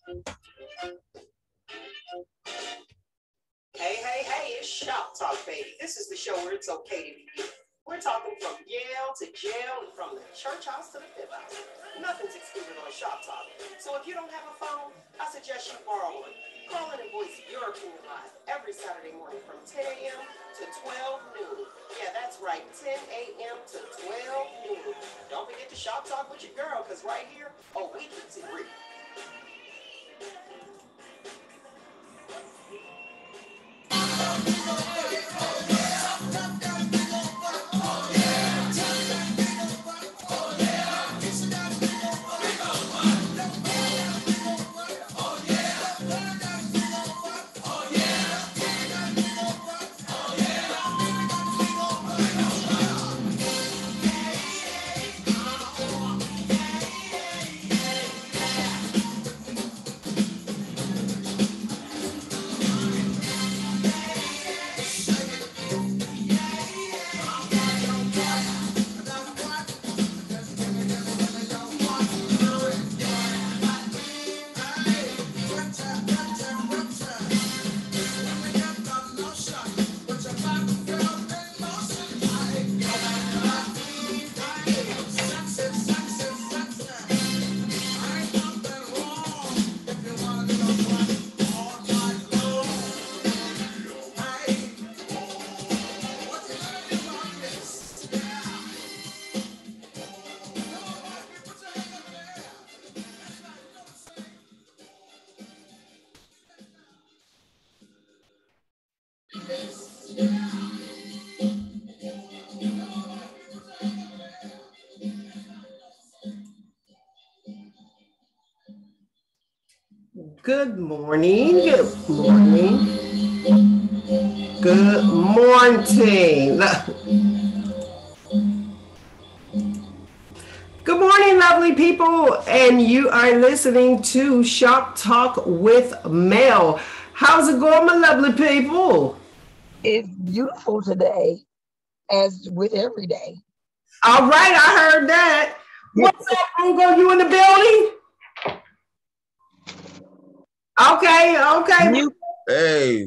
Hey, hey, hey, it's Shop Talk, baby. This is the show where it's okay to be you. We're talking from Yale to jail and from the church house to the fifth house. Nothing's excluded on Shop Talk. So if you don't have a phone, I suggest you borrow one. Call in and voice your opinion live every Saturday morning from 10 a.m. to 12 noon. Yeah, that's right, 10 a.m. to 12 noon. Don't forget to Shop Talk with your girl, because right here, oh, we keeps it real. Good morning. Good morning. Good morning. Good morning, lovely people. And you are listening to Shop Talk with Mel. How's it going, my lovely people? It's beautiful today, as with every day. All right, I heard that. What's up, Roogle? You in the building? Okay. Hey,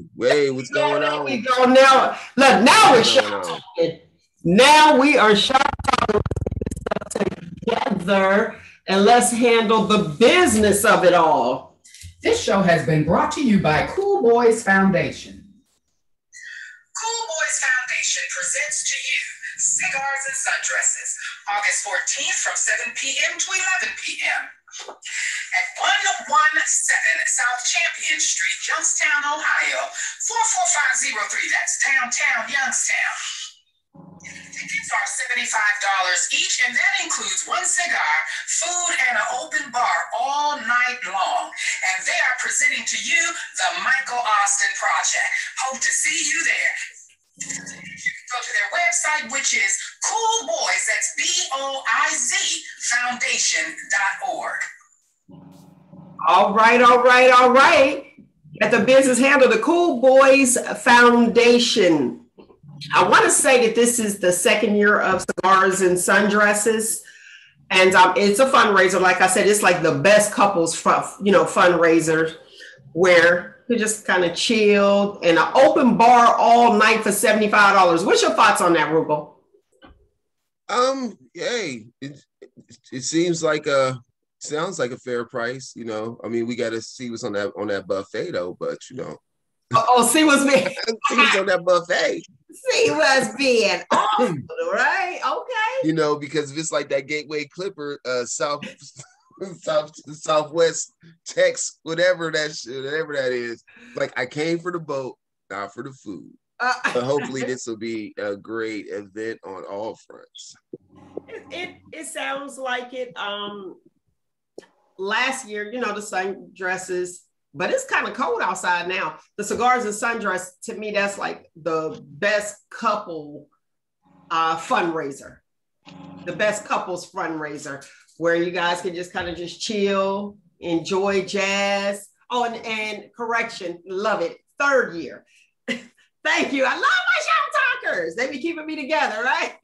what's going on? We go now. Look, now we're shop talking. Now we are shop talking together, and let's handle the business of it all. This show has been brought to you by Cool Boys Foundation. Cool Boys Foundation presents to you Cigars and Sundresses, August 14th from 7 p.m. to 11 p.m. at 117 South Champion Street, Youngstown, Ohio, 44503. That's downtown Youngstown. Tickets are $75 each, and that includes one cigar, food, and an open bar all night long. And they are presenting to you the Michael Austin Project. Hope to see you there. You can go to their website, which is Cool Boys, that's BOIZ Foundation.org. All right. At the business handle, the Cool Boys Foundation. I want to say that this is the second year of Cigars and Sundresses, and it's a fundraiser. Like I said, it's like the best couples, fundraiser where you just kind of chill and an open bar all night for $75. What's your thoughts on that, Roogle? Hey, it seems like sounds like a fair price. I mean, we got to see what's on that buffet though, but see what's being see what's on that buffet. See what's being offered, right? Okay. Because if it's like that Gateway Clipper, Southwest Tex, whatever that is, like I came for the boat, not for the food. But hopefully this will be a great event on all fronts. It sounds like it. Last year, the sundresses. But it's kind of cold outside now. The Cigars and Sundress, to me, that's like the best couple fundraiser. The best couples fundraiser where you guys can just kind of just chill, enjoy jazz. Oh, and correction, love it. Third year. Thank you. I love my Shop Talkers. They be keeping me together, right?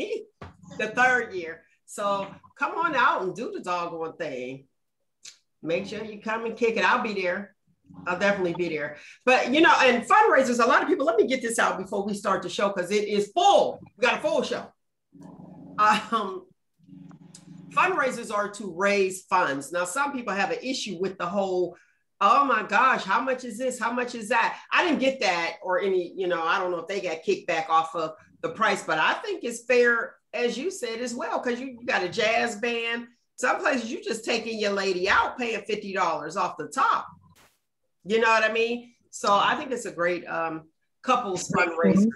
The third year. So come on out and do the doggone thing. make sure you come and kick it. I'll be there. I'll definitely be there. But, you know, and fundraisers, a lot of people, let me get this out before we start the show because it is full. We got a full show. Fundraisers are to raise funds. Now, some people have an issue with the whole, oh my gosh, how much is this? How much is that? I didn't get that or any, you know, I don't know if they got kicked back off of the price, but I think it's fair, as you said as well, because you got a jazz band. Some places you just taking your lady out paying $50 off the top. You know what I mean? So I think it's a great couples fundraiser.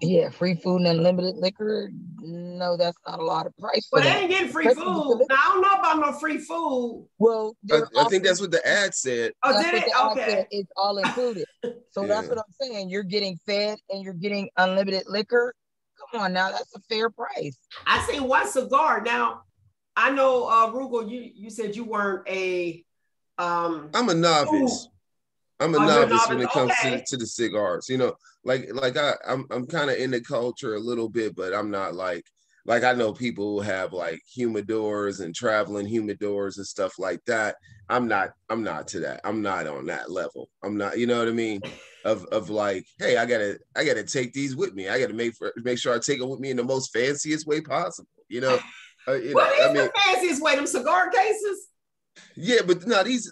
Yeah, free food and unlimited liquor. No, that's not a lot of price. But they ain't getting free food. Now, I don't know about no free food. Well, I think that's what the ad said. Oh, did it? Okay. It's all included. So that's what I'm saying. You're getting fed and you're getting unlimited liquor. Come on now, that's a fair price. I seen one cigar. Now, I know, Roogle, you said you weren't a... I'm a novice. I'm a novice when it comes to the cigars, you know, like I'm kind of in the culture a little bit, but I'm not like I know people who have like humidors and traveling humidors and stuff like that. I'm not to that. I'm not on that level. I'm not, you know what I mean? Of like, hey, I gotta take these with me. I gotta make sure I take them with me in the most fanciest way possible. You know, the fanciest way? Them cigar cases? Yeah, but no, these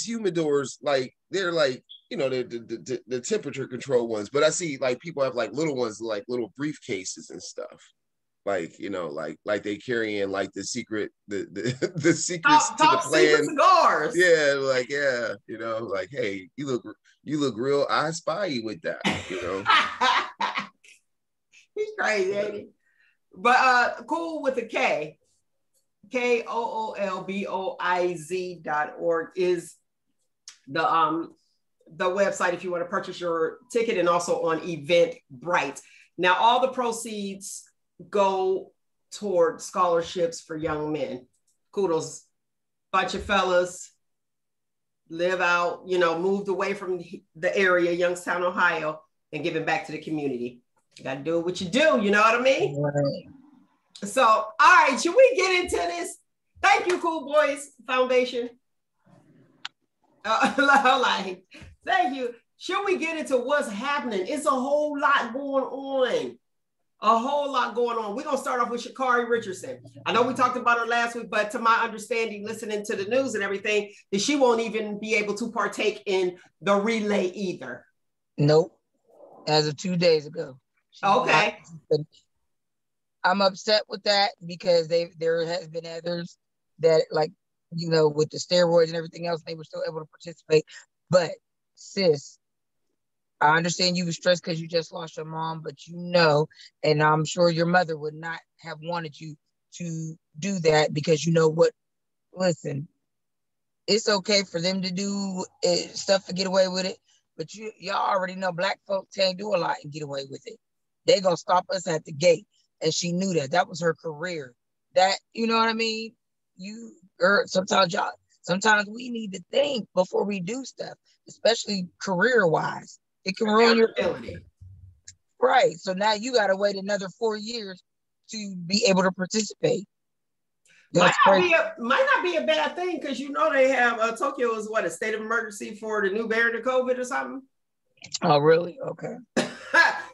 humidors, like they're like, you know, the temperature control ones. But I see like people have like little ones, like little briefcases and stuff. Like, you know, like they carry in like the secrets to the plan. Cigars. Yeah, like you know, like hey, you look real I spy you with that, you know. He's crazy, ain't he? But cool with a K. KOOLBOIZ.org is the website if you want to purchase your ticket, and also on Eventbrite. Now, all the proceeds go toward scholarships for young men. Kudos. Bunch of fellas live out, you know, moved away from the area, Youngstown, Ohio, and giving back to the community. You got to do what you do. You know what I mean? Right. So, all right, should we get into this? Thank you, Cool Boys Foundation. Thank you. Should we get into what's happening? It's a whole lot going on. A whole lot going on. We're going to start off with Sha'Carri Richardson. I know we talked about her last week, but to my understanding, listening to the news and everything, that she won't even be able to partake in the relay either. Nope. As of 2 days ago. Okay. I'm upset with that because there has been others that, like, you know, with the steroids and everything else, they were still able to participate. But sis, I understand you were stressed because you just lost your mom, but you know, and I'm sure your mother would not have wanted you to do that because you know what, listen, it's okay for them to do stuff to get away with it, but y'all already know black folks can't do a lot and get away with it. They're going to stop us at the gate. And she knew that. That was her career. That, you know what I mean? Sometimes we need to think before we do stuff, especially career-wise. It can ruin your ability. Right. So now you got to wait another 4 years to be able to participate. Might not be a bad thing because you know they have Tokyo is what, a state of emergency for the new variant of COVID or something? Oh, really? Okay.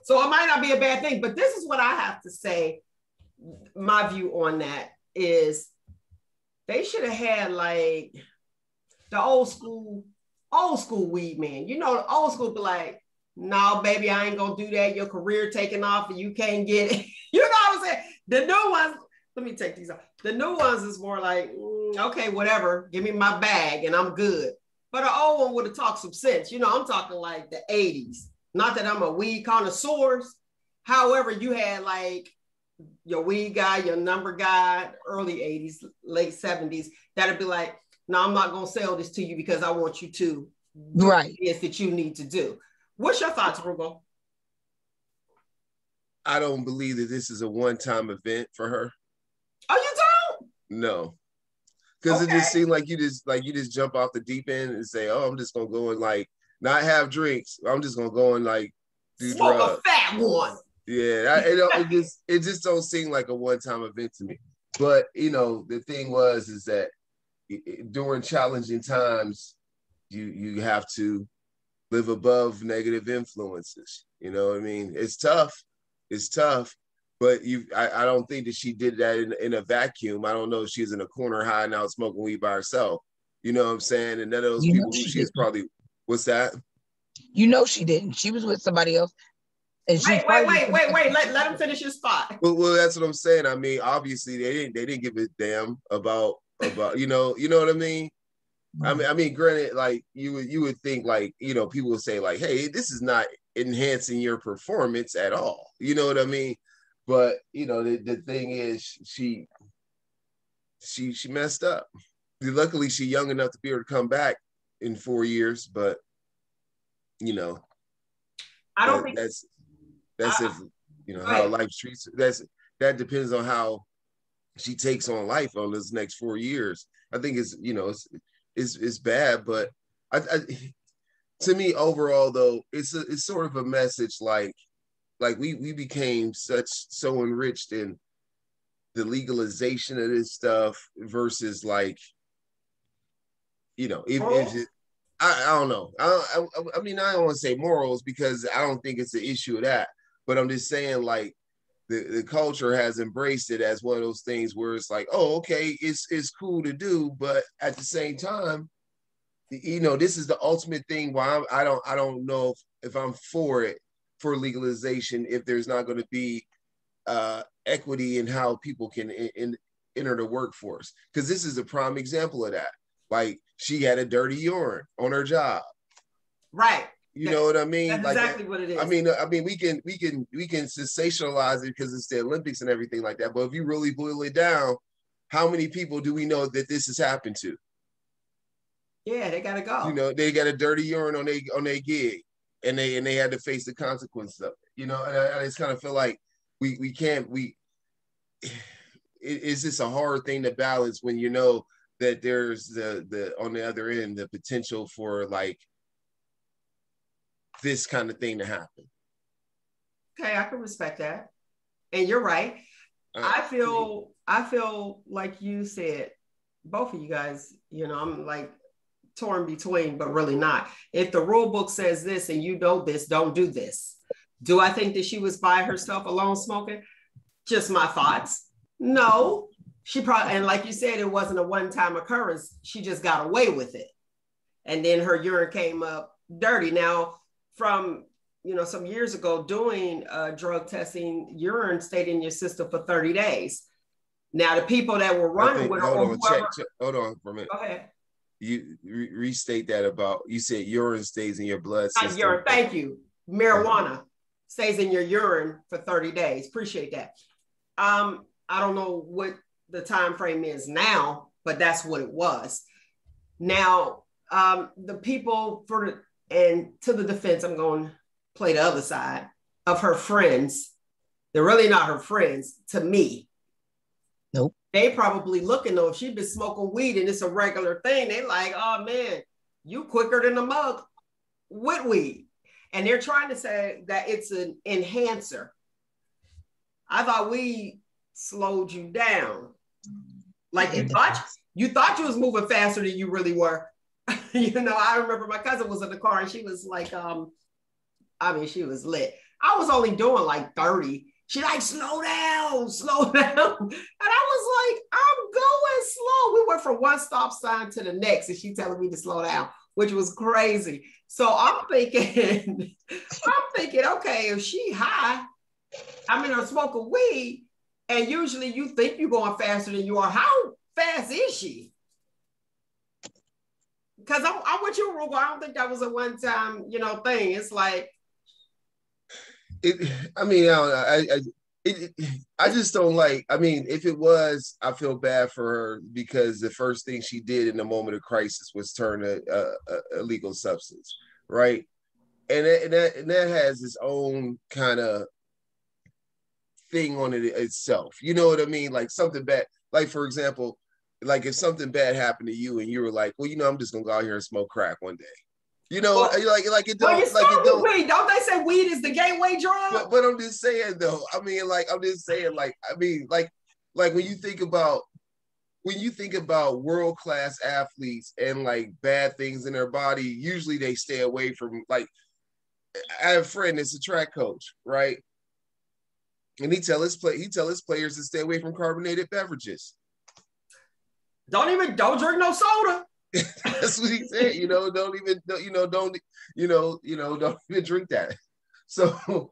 So it might not be a bad thing, but this is what I have to say. My view on that is they should have had like the old school weed man. You know, the old school be like, no, baby, I ain't gonna do that. Your career taking off and you can't get it. You know what I'm saying? The new ones, let me take these off. The new ones is more like, okay, whatever. Give me my bag and I'm good. But the old one would have talked some sense. You know, I'm talking like the 80s. Not that I'm a weed connoisseur. However, you had like your weed guy, your number guy, early 80s, late 70s. That'd be like, no, I'm not going to sell this to you because I want you to do what it is that you need to do. What's your thoughts, Roogle? I don't believe that this is a one-time event for her. Oh, you don't? No. Because it just seemed like you just jump off the deep end and say, oh, I'm just going to go and like, not have drinks. I'm just gonna go and like do smoke drugs. A fat one. Yeah, it just don't seem like a one-time event to me. But you know, the thing is that during challenging times, you have to live above negative influences. You know what I mean? It's tough. It's tough. But I don't think that she did that in a vacuum. I don't know if she's in a corner hiding out smoking weed by herself. You know what I'm saying? And none of those people who she is probably, what's that? You know she didn't. She was with somebody else. And wait. Let him finish his spot. Well, that's what I'm saying. I mean, obviously they didn't give a damn about you know what I mean? I mean, granted, like you would think, like, you know, people would say like, hey, this is not enhancing your performance at all. You know what I mean? But you know, the thing is, she messed up. Luckily, she's young enough to be able to come back in 4 years. But you know, I don't think that's if you know how life treats her. That depends on how she takes on life on this next 4 years. I think it's, you know, it's bad, but I to me overall though, it's sort of a message like we became so enriched in the legalization of this stuff versus, like, you know, if I don't know. I mean, I don't want to say morals because I don't think it's an issue of that, but I'm just saying, like, the culture has embraced it as one of those things where it's like, oh, okay, it's cool to do, but at the same time, you know, this is the ultimate thing. Why I don't know if I'm for it, for legalization, if there's not going to be equity in how people can enter the workforce, because this is a prime example of that. Like, she had a dirty urine on her job, right? You know what I mean? That's like, exactly what it is. I mean, we can sensationalize it because it's the Olympics and everything like that. But if you really boil it down, how many people do we know that this has happened to? Yeah, they gotta go. You know, they got a dirty urine on their gig, and they had to face the consequences of it. You know, and I just kind of feel like it's just a hard thing to balance when you know that there's the on the other end the potential for, like, this kind of thing to happen. Okay, I can respect that, and you're right. I feel like you said, both of you guys. You know, I'm like torn between, but really not. If the rule book says this and you know this, don't do this. Do I think that she was by herself alone smoking? Just my thoughts. No, she probably, and like you said, it wasn't a one-time occurrence. She just got away with it, and then her urine came up dirty. Now, from, you know, some years ago, doing drug testing, urine stayed in your system for 30 days. Now, the people that were running with her, hold on for a minute. Go ahead. You restate that about, you said urine stays in your blood system. Urine, thank you. Marijuana stays in your urine for 30 days. Appreciate that. I don't know what the time frame is now, but that's what it was. Now, the people and to the defense, I'm going to play the other side of her friends. They're really not her friends to me. Nope. They probably looking, though, if she's been smoking weed and it's a regular thing, they like, oh man, you quicker than a mug with weed. And they're trying to say that it's an enhancer. I thought weed slowed you down. Like, you thought you was moving faster than you really were. You know, I remember my cousin was in the car and she was like, she was lit. I was only doing like 30. She like, slow down. And I was like, I'm going slow. We went from one stop sign to the next and she telling me to slow down, which was crazy. So I'm thinking, okay, if she high, I'm smoking weed, and usually you think you're going faster than you are. How fast is she? Because I'm with you, Roogle. I don't think that was a one-time, thing. It's like, I just don't like, if it was, I feel bad for her because the first thing she did in the moment of crisis was turn a illegal substance, right? And that has its own kind of thing on it itself. You know what I mean? Like something bad, like for example, like if something bad happened to you and you were like, well, I'm just gonna go out here and smoke crack one day. You know, like it don't. Well, you start with weed. Don't they say weed is the gateway drug? But I'm just saying though. I'm just saying, like when you think about when you think about world-class athletes and like bad things in their body, usually they stay away from, like, I have a friend that's a track coach, right? And he tell his players to stay away from carbonated beverages. Don't drink no soda. That's what he said. Don't even drink that. So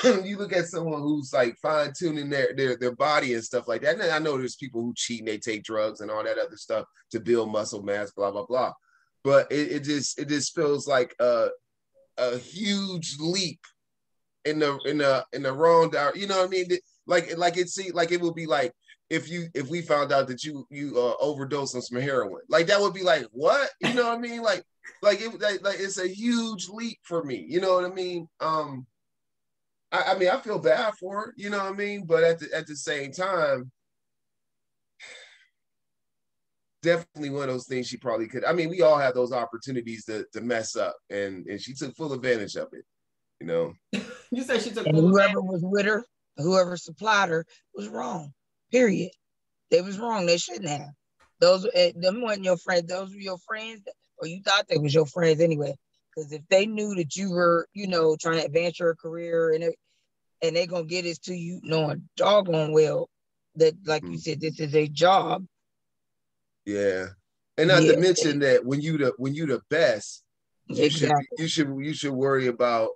you look at someone who's like fine tuning their body and stuff like that. And I know there's people who cheat and they take drugs and all that other stuff to build muscle mass, blah blah blah. But it just feels like a huge leap in the wrong direction. You know what I mean? Like it would be like if we found out that you overdosed on some heroin. Like that would be like, what? You know what I mean? Like it's a huge leap for me. You know what I mean? I mean, I feel bad for her, you know what I mean? But at the same time, definitely one of those things she probably could. I mean, we all have those opportunities to mess up, and she took full advantage of it, you know. You said she took and whoever was with her, whoever supplied her was wrong. Period. They was wrong. They shouldn't have. Those them weren't your friends. Those were your friends, or you thought they was your friends anyway. Because if they knew that you were, trying to advance your career and they gonna get this to you knowing doggone well that, like you said, this is a job. Yeah, and not to mention that when you the best, you should worry about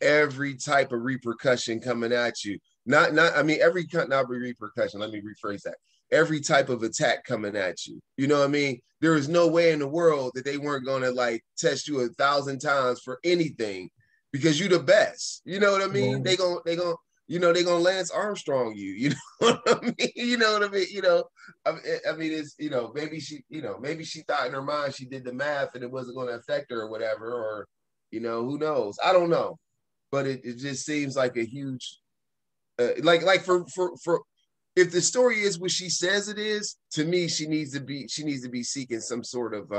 every type of repercussion coming at you. Not repercussion. Let me rephrase that. Every type of attack coming at you. You know what I mean? There is no way in the world that they weren't going to like test you 1,000 times for anything because you're the best. You know what I mean? They gonna Lance Armstrong you. You know what I mean? You know what I mean? I mean it's maybe she thought in her mind she did the math and it wasn't going to affect her or whatever, or who knows? I don't know, but it just seems like a huge like for if the story is what she says it is, to me, she needs to be seeking some sort of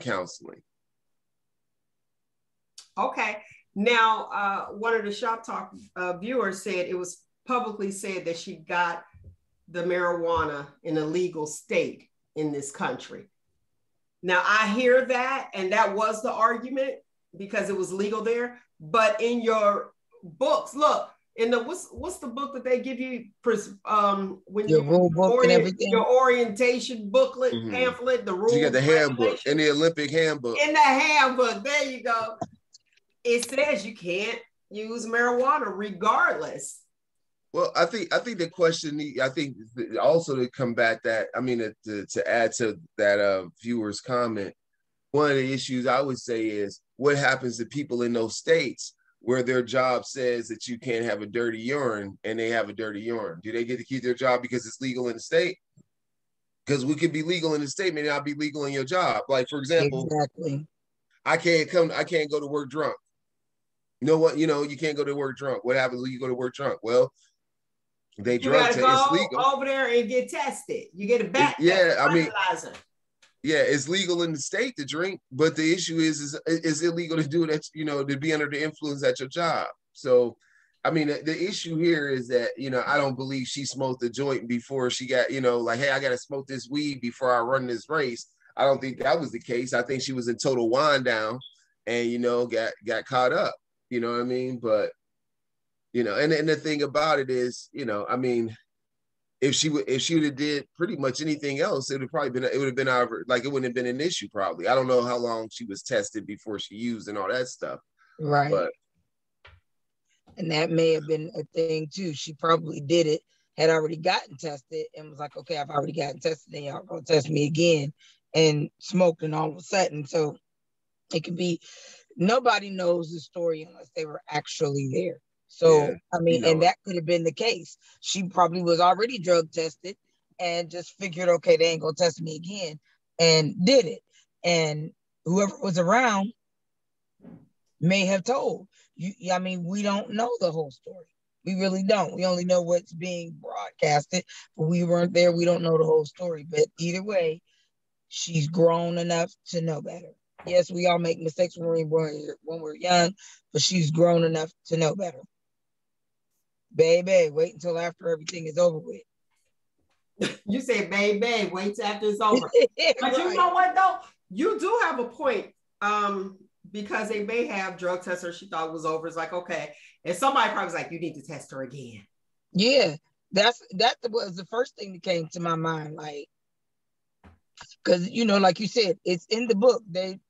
counseling. Okay. Now, one of the Shop Talk viewers said it was publicly said that she got the marijuana in a legal state in this country. Now, I hear that, and that was the argument because it was legal there. But in your books, look, in the what's the book that they give you when your rule book and everything, your orientation booklet, pamphlet, the rules. You got the handbook and the Olympic handbook. In the handbook, there you go. It says you can't use marijuana regardless. Well, I think the question, also to combat that, I mean, to add to that viewer's comment, one of the issues I would say is what happens to people in those states where their job says that you can't have a dirty urine and they have a dirty urine. Do they get to keep their job because it's legal in the state? Because we could be legal in the state, may not be legal in your job. Like, for example, exactly. I can't go to work drunk. You know what? You can't go to work drunk. What happens when you go to work drunk? Well, they drug test. It's legal. Over there and get tested. You get a back test. Yeah, I mean, yeah, it's legal in the state to drink, but the issue is illegal to do it, to be under the influence at your job. So, I mean, the issue here is that, I don't believe she smoked the joint before she got, like, hey, I got to smoke this weed before I run this race. I don't think that was the case. I think she was in total wind down and, got caught up, you know what I mean? But, and the thing about it is, I mean, if she would have did pretty much anything else, it would have been out of her, like it wouldn't have been an issue probably. I don't know how long she was tested before she used and all that stuff. Right. But, and that may have been a thing too. She probably did it, had already gotten tested and was like, okay, I've already gotten tested, then y'all gonna test me again, and smoked, and all of a sudden. So it could be, nobody knows the story unless they were actually there. So, yeah, I mean, and that could have been the case. She probably was already drug tested and just figured, okay, they ain't gonna test me again, and did it. And whoever was around may have told you. I mean, we don't know the whole story. We really don't. We only know what's being broadcasted, but we weren't there. We don't know the whole story. But either way, she's grown enough to know better. Yes, we all make mistakes when we're young, but she's grown enough to know better. Baby, wait until after everything is over with. You say, babe, wait till after it's over. But Right. you know what though? You do have a point. Because they may have drug tests her, she thought it was over. It's like, okay. And somebody probably was like, you need to test her again. Yeah, that was the first thing that came to my mind. Like, because like you said, it's in the book. They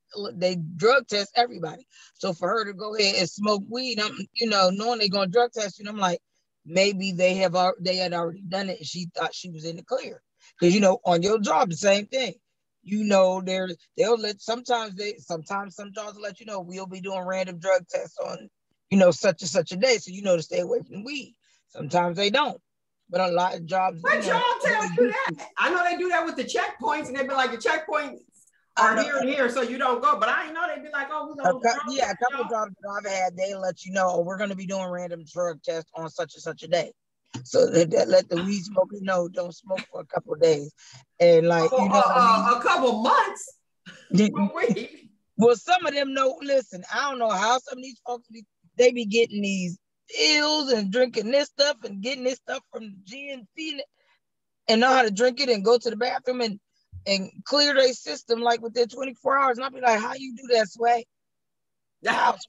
drug test everybody. So for her to go ahead and smoke weed, knowing they're gonna drug test you, I'm like, maybe they had already done it and she thought she was in the clear. Because on your job, the same thing. They'll let sometimes some jobs will let we'll be doing random drug tests on such and such a day, so to stay away from weed. Sometimes they don't, but a lot of jobs. What job tells you that? I know they do that with the checkpoints, and they be like, the checkpoints are here and here, so you don't go. But I didn't know they'd be like, oh, we're gonna a couple of jobs that I've had, they let we're gonna be doing random drug tests on such and such a day. So that let the weed smokers know don't smoke for a couple of days, and like a couple months. Well, some of them know. Listen, I don't know how some of these folks they be getting these pills and drinking this stuff and getting this stuff from GNC and know how to drink it and go to the bathroom and clear their system like within 24 hours. And I'll be like, how you do that, Sway? God,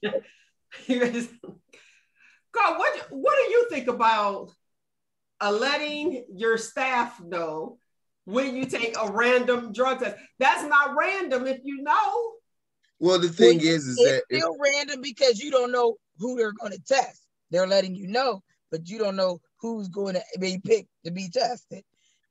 what do you think about letting your staff know when you take a random drug test? That's not random if you know. Well, the thing is that it's still random because you don't know who they're going to test. They're letting you know, but you don't know who's going to be picked to be tested.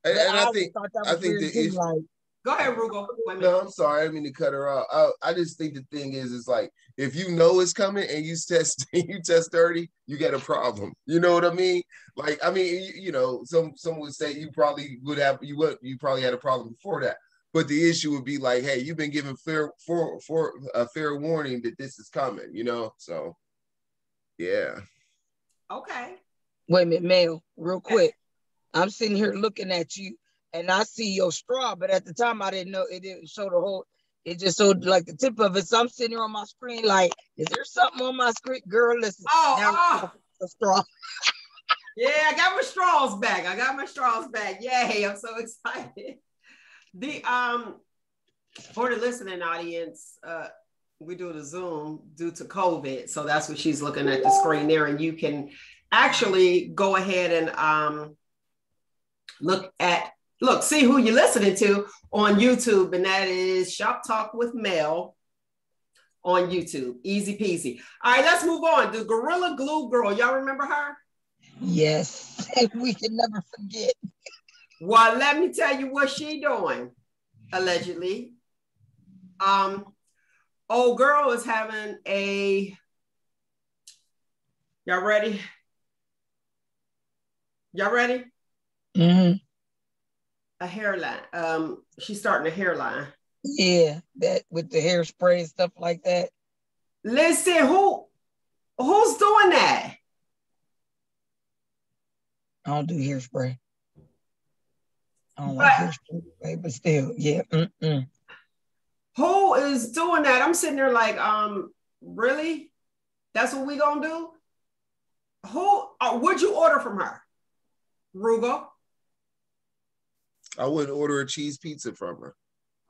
And I think the issue. Like, go ahead, Roogle. No, I'm sorry. I didn't mean to cut her off. I just think the thing is like, if you know it's coming and you test 30, you get a problem. You know what I mean? Like, I mean, some would say you probably had a problem before that. But the issue would be like, hey, you've been given fair warning that this is coming, So, yeah. Okay. Wait a minute, Mel, real quick. I'm sitting here looking at you and I see your straw, but at the time I didn't know it didn't show the whole, it just showed like the tip of it. So I'm sitting here on my screen like, is there something on my screen? Girl, listen. The straw. Yeah, I got my straws back. Yay, I'm so excited. For the listening audience, we do the Zoom due to COVID. So that's what she's looking at the screen there. And you can actually go ahead and see who you're listening to on YouTube. And that is ShopTalkwithmel on YouTube. Easy peasy. All right, let's move on. The Gorilla Glue Girl. Y'all remember her? Yes. We can never forget. Well, let me tell you what she doing, allegedly. Old girl is having y'all ready? Mm-hmm. A hairline. She's starting a hairline. Yeah, that with the hairspray and stuff like that. Listen, who's doing that? I don't do hairspray. I don't like hairspray, but still, yeah. Mm-mm. Who is doing that? I'm sitting there like, really? That's what we gonna do? What'd you order from her? Roogle? I wouldn't order a cheese pizza from her.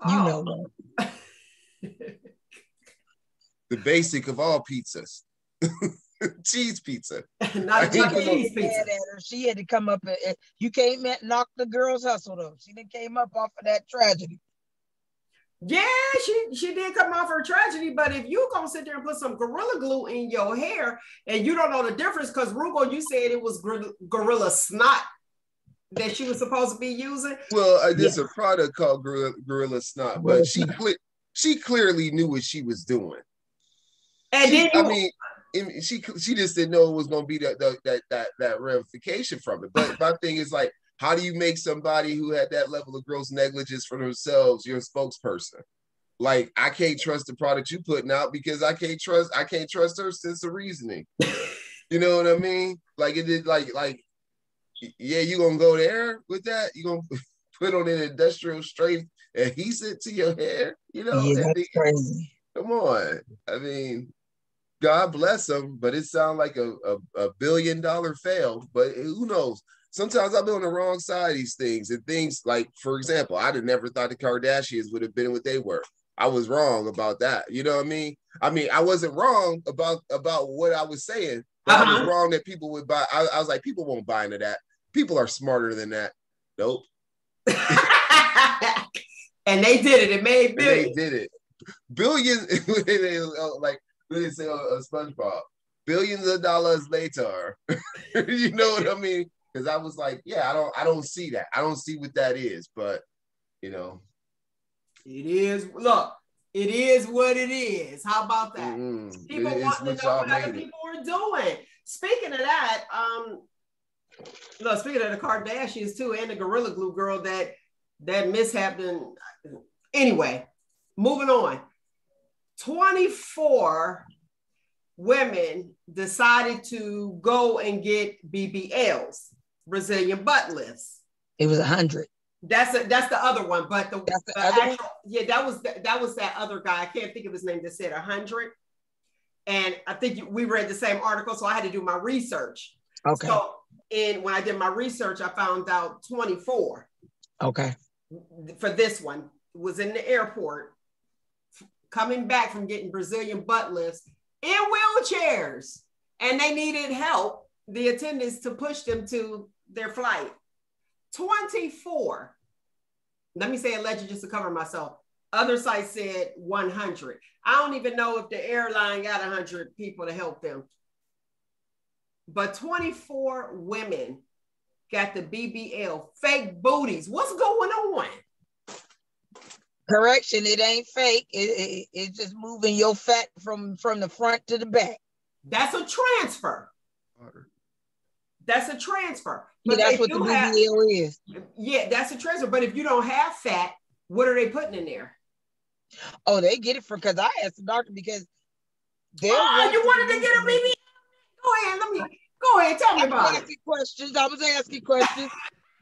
You know what? The basic of all pizzas. Cheese pizza. Not cheese pizza. She had to come up and you can't knock the girl's hustle though. She done came up off of that tragedy. Yeah, she did come off her tragedy, but if you gonna sit there and put some Gorilla Glue in your hair and you don't know the difference, because Roogle, you said it was Gorilla Snot that she was supposed to be using. Well, there's a product called Gorilla Snot, but she clearly knew what she was doing. And she just didn't know it was going to be that ramification from it. But my thing is like, how do you make somebody who had that level of gross negligence for themselves your spokesperson? Like, I can't trust the product you putting out because I can't trust her sense of reasoning. You know what I mean? Like it did. Like yeah, you gonna go there with that? You gonna put on an industrial strength adhesive to your hair? You know? Yeah, that's crazy. Come on. I mean, God bless them, but it sounds like a $1 billion fail. But who knows? sometimes I've been on the wrong side of these things, and things like, for example, I'd have never thought the Kardashians would have been what they were. I was wrong about that. You know what I mean? I wasn't wrong about what I was saying, but I was wrong that people would buy. I was like, people won't buy into that. People are smarter than that. Nope. And they did it. It made billions. They did it. Billions, like they say on SpongeBob, billions of dollars later. You know what I mean? Because I was like, yeah, I don't see that. I don't see what that is, but you know. It is. Look, it is what it is. How about that? People want to know what other people are doing. Speaking of that, look, speaking of the Kardashians too, and the Gorilla Glue girl, that mishap. Anyway, moving on. 24 women decided to go and get BBLs, Brazilian butt lifts. It was 100. That's the other one, but the other actual, yeah, that was that other guy. I can't think of his name that said 100. And I think we read the same article, so I had to do my research. Okay. So, and when I did my research, I found out 24. Okay. For this one, was in the airport, coming back from getting Brazilian butt lifts in wheelchairs, and they needed help, the attendants, to push them to their flight. 24. Let me say alleged just to cover myself. Other sites said 100. I don't even know if the airline got 100 people to help them. But 24 women got the BBL, fake booties. What's going on? Correction, it ain't fake. It's just moving your fat from the front to the back. That's a transfer. That's a transfer. But yeah, that's what the BBL is. Yeah, that's a transfer. But if you don't have fat, what are they putting in there? Oh, they get it because I asked the doctor because you wanted to get a BBL? Go ahead, tell me about it. I was asking questions,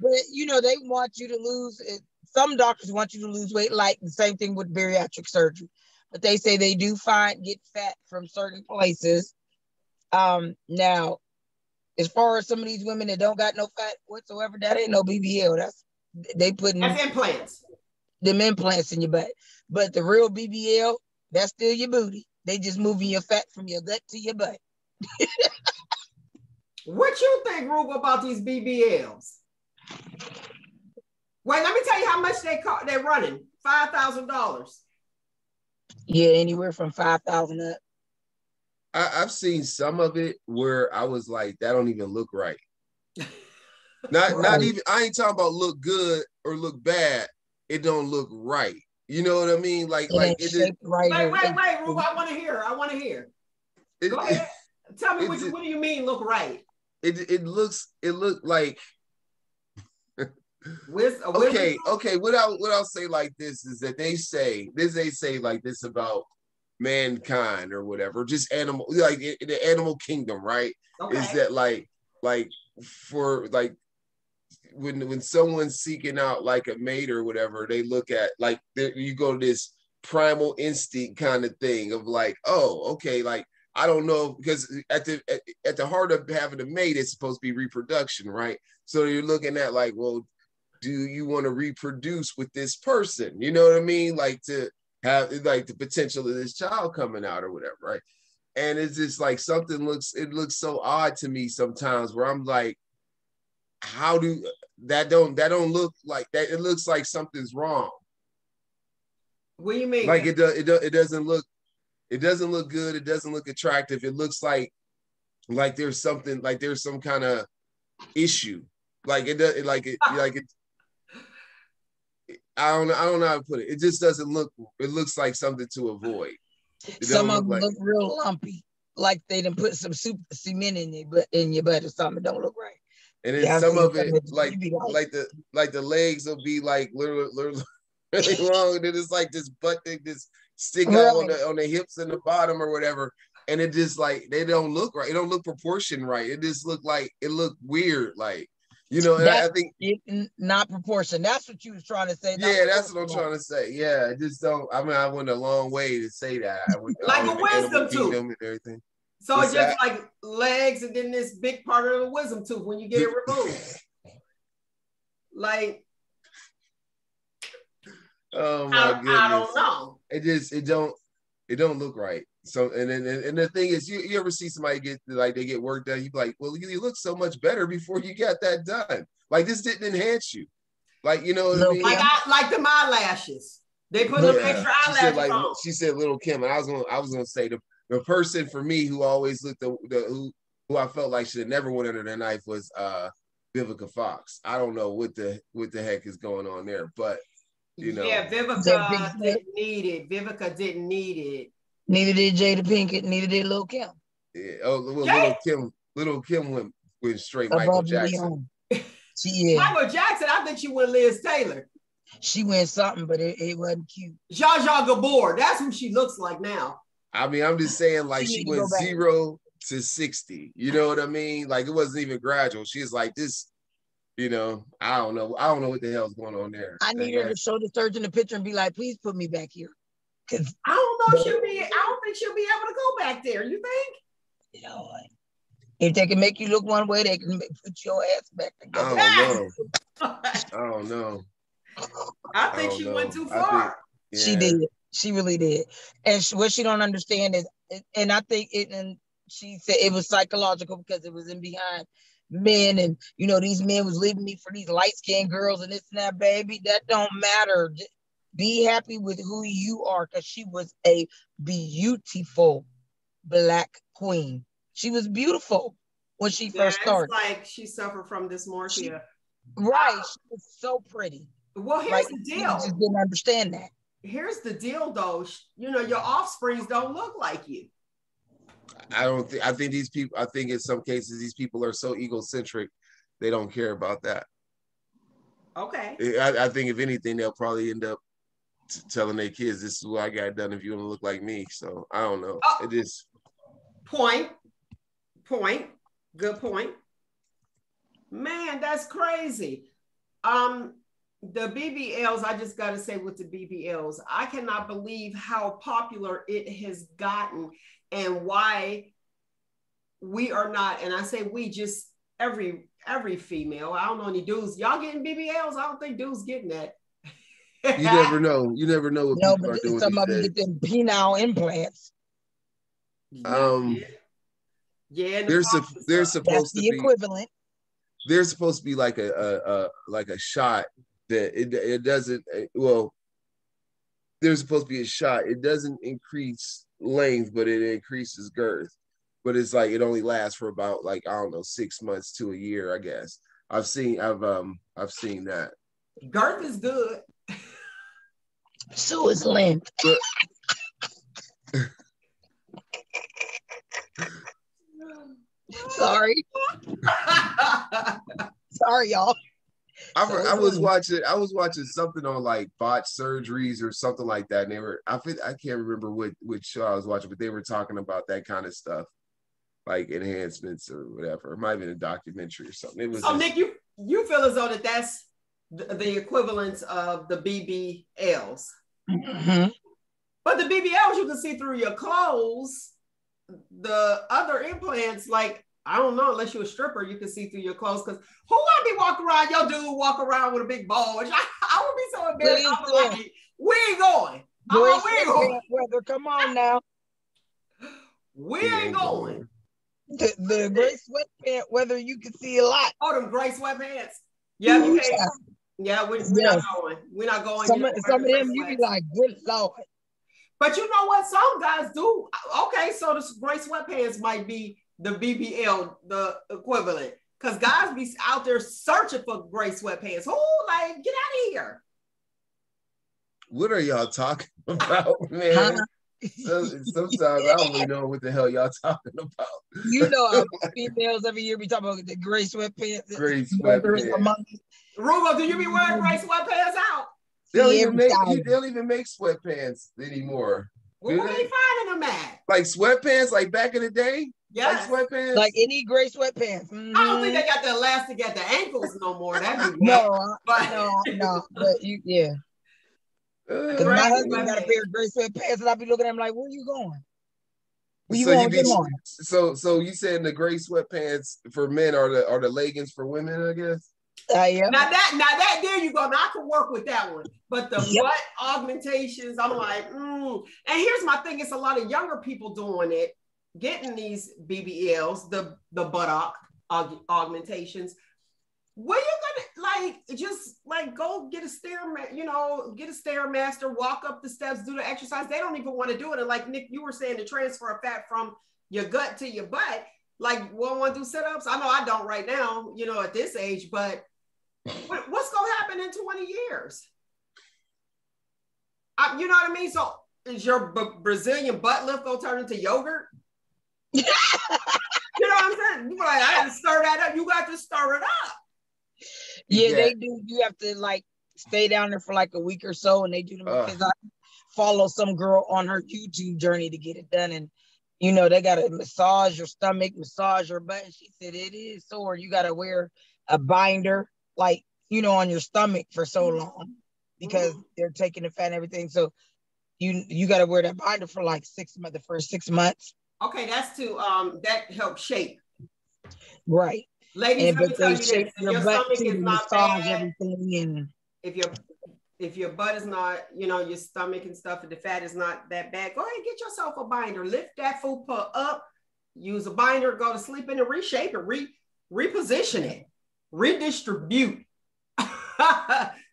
but you know, they want you to lose it. Some doctors want you to lose weight, like the same thing with bariatric surgery. But they say they do get fat from certain places. Now, as far as some of these women that don't got no fat whatsoever, that ain't no BBL. That's implants. Them implants in your butt. But the real BBL, that's still your booty. They just moving your fat from your gut to your butt. What you think, Roogle, about these BBLs? Wait, let me tell you how much they're running. $5,000. Yeah, anywhere from 5,000 up. I've seen some of it where I was like, that don't even look right. Not even, I ain't talking about look good or look bad. It don't look right. You know what I mean? Like it is. Wait, Roogle, I want to hear. Go ahead. Tell me what do you mean look right? It looks like okay. What I'll say like this is that they say like this about mankind or whatever, just animal, like in the animal kingdom, right? Okay. Is that like for like when someone's seeking out like a mate or whatever, they look at like you go to this primal instinct kind of thing of like, oh, okay, like I don't know, because at the heart of having a mate is supposed to be reproduction, right? So you're looking at like, well, do you want to reproduce with this person? You know what I mean? Like to have like the potential of this child coming out or whatever, right? And it's just like something looks so odd to me sometimes where I'm like, how do that don't look like that? It looks like something's wrong. What do you mean? Like it doesn't look good. It doesn't look attractive. It looks like there's something, like there's some kind of issue. I don't know how to put it. It just doesn't look. It looks like something to avoid. Some of them look real lumpy, like they done put some cement in your butt or something. It don't look right. And then some of it, like the legs will be like literally long. And then it's like this butt thing, this stick out on the hips and the bottom or whatever. And it just like they don't look right. It don't look proportioned right. It just look like it looked weird, like. You know, and I think not proportion. That's what you was trying to say. Yeah, that's what I'm trying to say. Yeah, I just don't. I mean, I went a long way to say that. Like a wisdom tooth and everything. So it's just like legs, and then this big part of the wisdom tooth when you get it removed. Like, oh my goodness. I don't know. It don't look right. So and the thing is, you ever see somebody get work done? You be like, well, you look so much better before you got that done. Like, this didn't enhance you. Like, you know what I mean? Like the eyelashes. They put them extra eyelashes on. She said Little Kim, and I was gonna say the person for me who always looked who I felt like should have never went under the knife was Vivica Fox. I don't know what the heck is going on there, but you know. Yeah, Vivica didn't need it. Vivica didn't need it. Neither did Jada Pinkett, neither did Lil Kim. Yeah. Oh, well, Little Kim went straight Michael Jackson. Michael Jackson, I think she went Liz Taylor. She went something, but it wasn't cute. Zsa Zsa Gabor, that's who she looks like now. I mean, I'm just saying, like, she went 0 to 60. You know what I mean? Like, it wasn't even gradual. She's like this, you know, I don't know what the hell's going on there. I need her to show the surgeon the picture and be like, please put me back here. Cause I don't know if I don't think she'll be able to go back there. You think? You know, if they can make you look one way, they can put your ass back together. I don't know. I think she went too far. She did. She really did. And what she don't understand is, and I think and she said it was psychological because it was in behind men, and you know, these men was leaving me for these light-skinned girls and this and that, baby. That don't matter. Be happy with who you are, because she was a beautiful Black queen. She was beautiful when she first started. It's like she suffered from dysmorphia. Right. She was so pretty. Well, here's the deal. I just didn't understand that. Here's the deal, though. You know, your offsprings don't look like you. I think these people, I think in some cases, these people are so egocentric, they don't care about that. Okay. I think if anything, they'll probably end up telling their kids, this is what I got done if you want to look like me. So I don't know. It just point. Good point. Man, that's crazy. The BBLs, I just got to say with the BBLs, I cannot believe how popular it has gotten and why we are not, and I say we, just every female. I don't know any dudes. Y'all getting BBLs? I don't think dudes getting that. You never know. You never know what people are doing. Some of them get them penile implants. There's supposed to be equivalent. There's supposed to be like a shot that it doesn't. Well, there's supposed to be a shot. It doesn't increase length, but it increases girth. But it's like it only lasts for about, like, I don't know, 6 months to a year, I guess. I've seen that. Girth is good. So is length. Sorry. Sorry, y'all. I was watching something on like botched surgeries or something like that, and I can't remember which show I was watching, but they were talking about that kind of stuff, like enhancements or whatever. It might have been a documentary or something. It was. So Nick, you feel as though that's the equivalence of the BBLs. Mm-hmm. But the BBLs, you can see through your clothes. The other implants, like, I don't know, unless you're a stripper, you can see through your clothes. Because who want to be walking around? Your dude walk around with a big bulge. I would be so embarrassed. I'm like, we ain't going. We ain't going. Weather, come on now. We ain't going. The gray sweatpants, whether you can see a lot. Oh, them gray sweatpants. Yeah, you can't. Yeah, we're not going. We're not going. Some of them, you be like, good Lord. But you know what? Some guys do. Okay, so the gray sweatpants might be the BBL, the equivalent. Because guys be out there searching for gray sweatpants. Who, like, get out of here. What are y'all talking about, man? Sometimes I don't really know what the hell y'all talking about. You know, females every year be talking about the gray sweatpants. Gray sweatpants. Roogle, do you be wearing gray sweatpants out? They don't even make sweatpants anymore. Well, where they finding them at? Like sweatpants, like back in the day? Yeah. Like sweatpants? Like any gray sweatpants. Mm-hmm. I don't think they got the elastic at the ankles no more. That'd be no, but yeah. Because my husband got a pair of gray sweatpants and I be looking at him like, where you going? Where you going? So you saying the gray sweatpants for men are the leggings for women, I guess? Yep. Now that there you go. Now I can work with that one. But the butt augmentations, I'm like, And here's my thing: it's a lot of younger people doing it, getting these BBLs, the buttock augmentations. Where you gonna just go get a get a Stairmaster, walk up the steps, do the exercise. They don't even want to do it. And like Nick, you were saying, to transfer of fat from your gut to your butt. Like, want to do sit-ups? I know I don't right now, at this age, but what's going to happen in 20 years? You know what I mean? So is your Brazilian butt lift going to turn into yogurt? You know what I'm saying? You're like, I got to stir that up. You got to stir it up. Yeah, they do. You have to stay down there for a week or so, and they do them because I follow some girl on her YouTube journey to get it done, and they got to massage your stomach, massage your butt. And she said it is sore. You got to wear a binder, on your stomach for so long because they're taking the fat and everything. So you got to wear that binder for 6 months, the first 6 months. Okay, that's to that helps shape. Right. Ladies, let me tell you this: if your stomach is not bad, everything, and if your butt is not, your stomach and stuff, and the fat is not that bad, go ahead and get yourself a binder. Lift that fupa up, use a binder, go to sleep in it, reshape it, reposition it, redistribute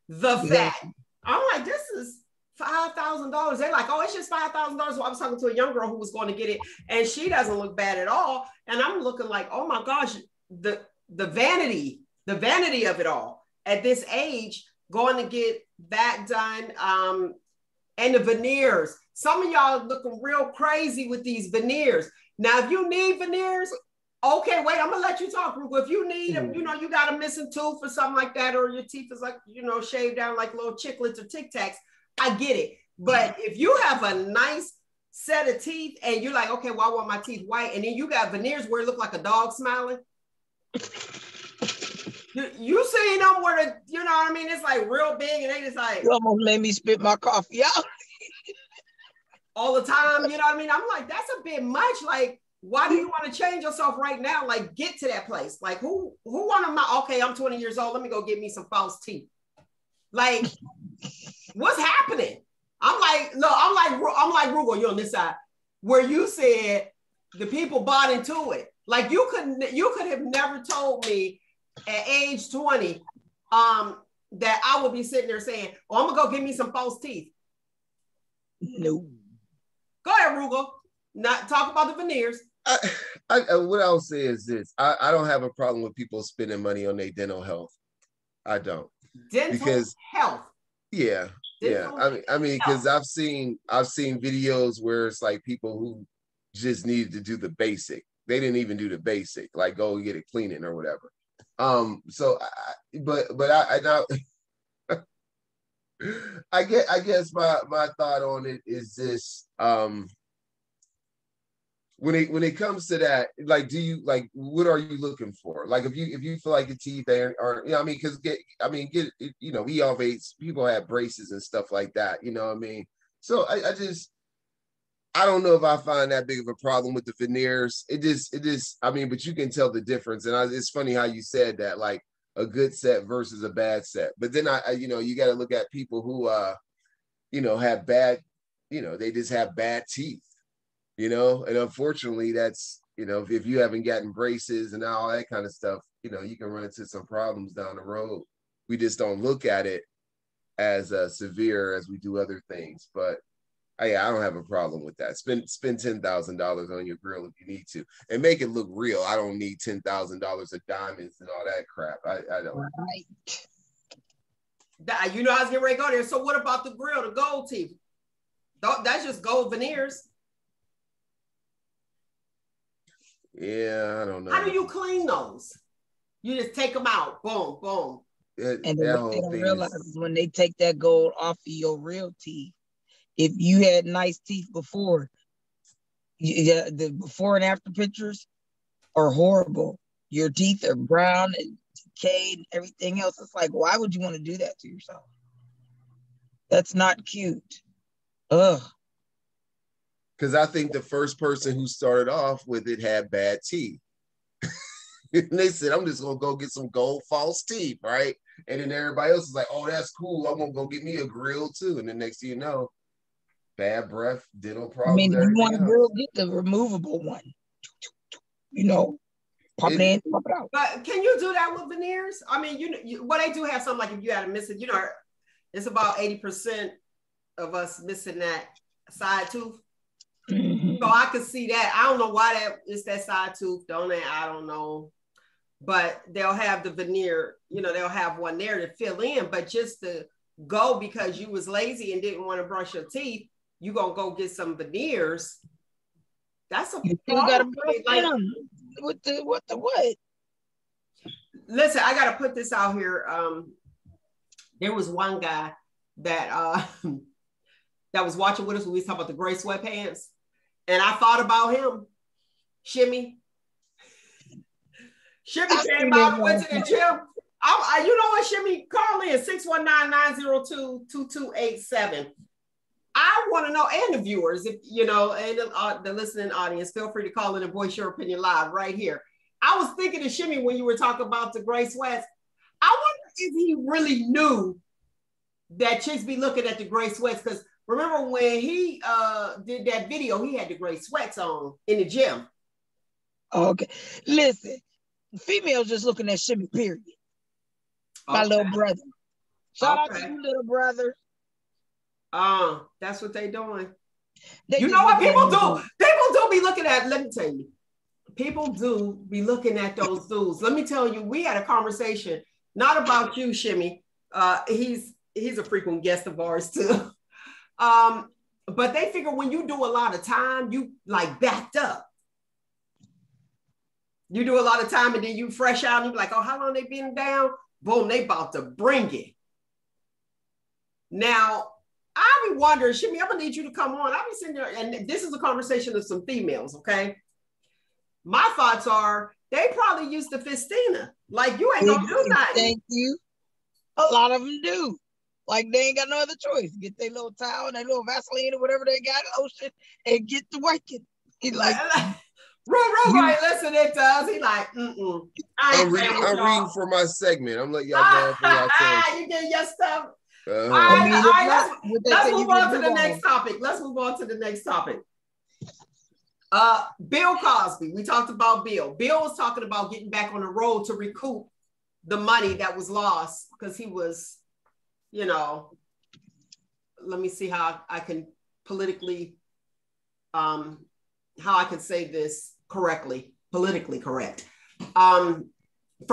the fat. I'm like, this is $5,000. They're like, oh, it's just $5,000. Well, I was talking to a young girl who was going to get it, and she doesn't look bad at all. And I'm looking like, oh my gosh, the vanity of it all at this age, going to get that done. And the veneers. Some of y'all looking real crazy with these veneers. Now, if you need veneers, okay, wait, I'm gonna let you talk, Roogle. If you need them, you got a missing tooth or something like that, or your teeth is shaved down like little chiclets or Tic Tacs, I get it. But if you have a nice set of teeth and you're like, okay, well, I want my teeth white, and then you got veneers where it look like a dog smiling. You seen them where you know what I mean? It's real big, and they just you almost made me spit my coffee out all the time. You know what I mean? I'm like, that's a bit much. Why do you want to change yourself right now? Get to that place. Who want to? Okay, I'm 20 years old. Let me go get me some false teeth. What's happening? I'm like Roogle, you on this side, where you said the people bought into it. You could have never told me at age 20 that I would be sitting there saying, oh, I'm gonna go get me some false teeth. No. Go ahead, Roogle. Not talk about the veneers. What I'll say is this: I don't have a problem with people spending money on their dental health. I don't. Dental health. Yeah. Dental I mean, because I've seen videos where it's people who just needed to do the basic. They didn't even do the basic, go get it cleaning or whatever. So, I guess my thought on it is this: when it comes to that, do you what are you looking for? If you feel like the teeth aren't, because we always, people have braces and stuff like that, you know what I mean? So I don't know if I find that big of a problem with the veneers. It just, but you can tell the difference. And it's funny how you said that, a good set versus a bad set. But then you got to look at people who, have bad, they just have bad teeth, and unfortunately that's, if you haven't gotten braces and all that kind of stuff, you can run into some problems down the road. We just don't look at it as severe as we do other things. But I don't have a problem with that. Spend $10,000 on your grill if you need to, and make it look real. I don't need $10,000 of diamonds and all that crap. I don't. Right. I was getting ready to go there. So what about the grill, the gold teeth? That's just gold veneers. Yeah, I don't know. How do you clean those? You just take them out. Boom, boom. And what they don't realize is when they take that gold off of your real teeth, if you had nice teeth before, the before and after pictures are horrible. Your teeth are brown and decayed and everything else. It's why would you want to do that to yourself? That's not cute. Ugh. Because I think the first person who started off with it had bad teeth. And they said, I'm just gonna go get some gold false teeth, right? And then everybody else is like, oh, that's cool. I'm gonna go get me a grill too. And the next thing you know, bad breath, dental I problems, mean, if you everything want to else. go get the removable one, you know, pop it in, pop it out. But can you do that with veneers? I mean, well, they do have something like if you had to miss it, you know, it's about 80% of us missing that side tooth. Mm-hmm. So I could see that. I don't know why that is that side tooth, don't they? I don't know. But they'll have the veneer, you know, they'll have one there to fill in, but just to go because you was lazy and didn't want to brush your teeth, you gonna go get some veneers. That's a you still gotta brush them. What? Listen, I gotta put this out here. There was one guy that that was watching with us when we was talking about the gray sweatpants, and I thought about him. Shimmy came out and went to the gym. You know what, Shimmy? Call in 619-902-2287. I want to know, and the viewers, if you know, and the listening audience, feel free to call in and voice your opinion live right here. I was thinking of Shimmy when you were talking about the gray sweats. I wonder if he really knew that chicks be looking at the gray sweats, because remember when he did that video, he had the gray sweats on in the gym. Okay, listen, females just looking at Shimmy, period. My little brother. Shout out to you, little brother. That's what they doing. You know what people do? People do be looking at, let me tell you, people do be looking at those dudes. Let me tell you, we had a conversation, not about you, Shimmy. He's a frequent guest of ours too. But they figure when you do a lot of time, you like backed up. You do a lot of time and then you fresh out and you be like, oh, how long they been down? Boom, they about to bring it. Now, I be wondering, Shimmy, I'm gonna need you to come on. I'll be sitting there, and this is a conversation of some females, okay? My thoughts are, they probably used to Fistina. Like, you ain't gonna do nothing. Thank you. A lot of them do. Like, they ain't got no other choice. Get their little towel and their little Vaseline or whatever they got, lotion, and get to working. He like... Roogle right listening to us. He like, I'm reading for my segment. I'm letting y'all go for y'all time. You get your stuff. All right, let's move on to the next topic. Bill Cosby. We talked about Bill. Bill was talking about getting back on the road to recoup the money that was lost because he was, you know, let me see how I can politically, how I can say this correctly, politically correct, for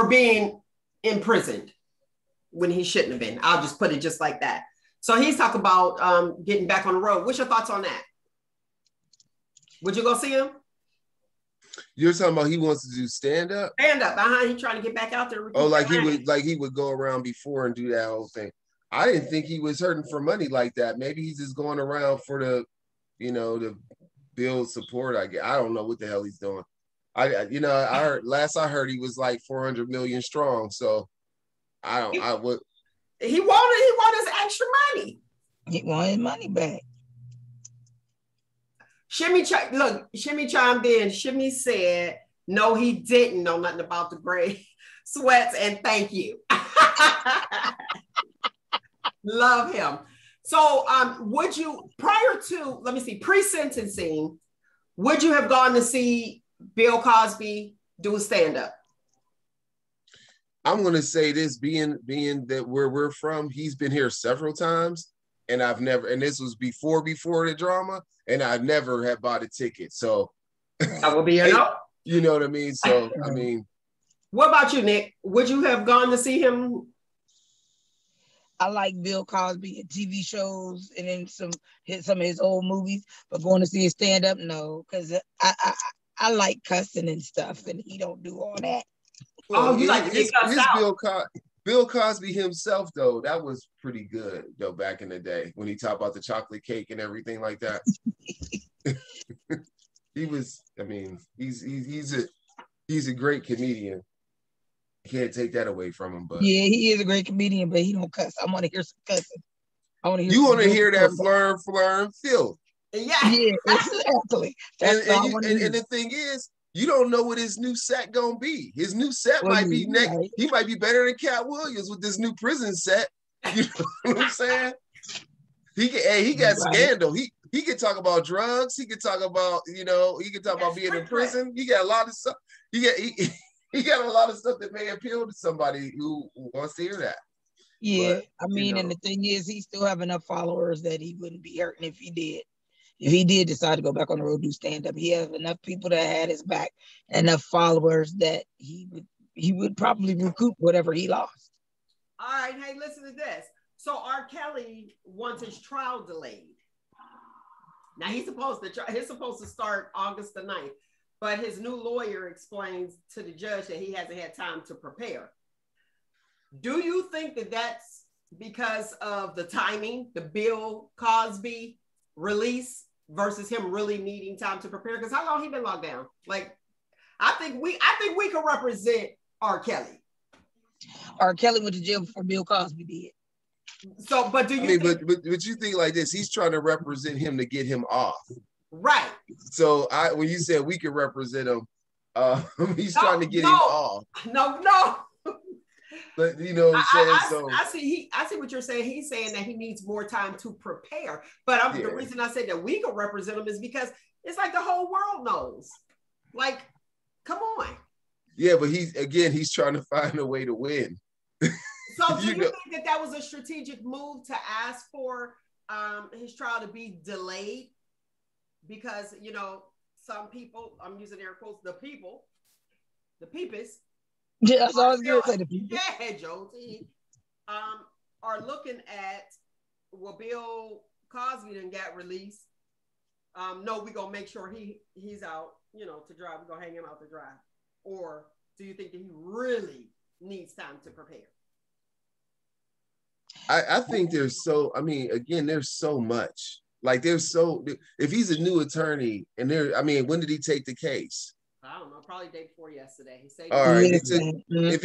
being imprisoned when he shouldn't have been. I'll just put it just like that. So he's talking about getting back on the road. What's your thoughts on that? Would you go see him? You're talking about he wants to do stand-up? Stand-up, He's trying to get back out there. Oh, like he would go around before and do that whole thing. I didn't think he was hurting for money like that. Maybe he's just going around for the, you know, the build support. I don't know what the hell he's doing. I heard last I heard he was like 400 million strong. So he wanted his extra money. He wanted his money back. Shimmy chimed in. Shimmy said, no, he didn't know nothing about the gray sweats, and thank you. Love him. So would you, prior to, pre-sentencing, would you have gone to see Bill Cosby do a stand-up? I'm going to say this, being that where we're from, he's been here several times, and this was before the drama, and I never had bought a ticket. So that would be a no. You know what I mean? So, I mean. What about you, Nick? Would you have gone to see him? I like Bill Cosby in TV shows and in some of his old movies, but going to see his stand-up, no, because I like cussing and stuff, and he don't do all that. Oh, you like to get cussed out? Bill Cosby himself, though, that was pretty good, though, back in the day when he talked about the chocolate cake and everything like that. He's a great comedian. You can't take that away from him, but yeah, he is a great comedian, but he don't cuss. I want to hear some cussing. You want to hear that flirm, filth. Yeah, exactly. And the thing is, you don't know what his new set gonna be. His new set might be next. Right. He might be better than Cat Williams with this new prison set. You know what I'm saying? He got scandal. He can talk about drugs. He can talk about, he can talk about being in prison. He got a lot of stuff. He got a lot of stuff that may appeal to somebody who wants to hear that. Yeah, but, and the thing is, he still have enough followers that he wouldn't be hurting if he did. If he did decide to go back on the road, do stand up, he has enough people that had his back, enough followers that he would probably recoup whatever he lost. All right, hey, listen to this. So R. Kelly wants his trial delayed. Now he's supposed to start August the 9th, but his new lawyer explains to the judge that he hasn't had time to prepare. Do you think that that's because of the timing, the Bill Cosby release versus him really needing time to prepare? Because how long he been locked down? Like, I think we can represent R. Kelly. R. Kelly went to jail before Bill Cosby did. So, but do you? But you think like this? He's trying to represent him to get him off, right? So when you said we can represent him, he's trying to get him off. No. But what I'm saying. I see what you're saying. He's saying that he needs more time to prepare. But the reason I say that we can represent him is because it's like the whole world knows. Like, come on. Yeah, but he's trying to find a way to win. So do you think that was a strategic move to ask for his trial to be delayed? Because, some people, I'm using air quotes, the peepists. Yeah, that's all I was going to say. The people. Yeah, Josie. Are looking at, well, Bill Cosby done got released. No, we're going to make sure he's out, to dry. We're going to hang him out to dry. Or do you think that he really needs time to prepare? I think there's so much. Like if he's a new attorney and when did he take the case? I don't know, probably day before yesterday. He said, all right, if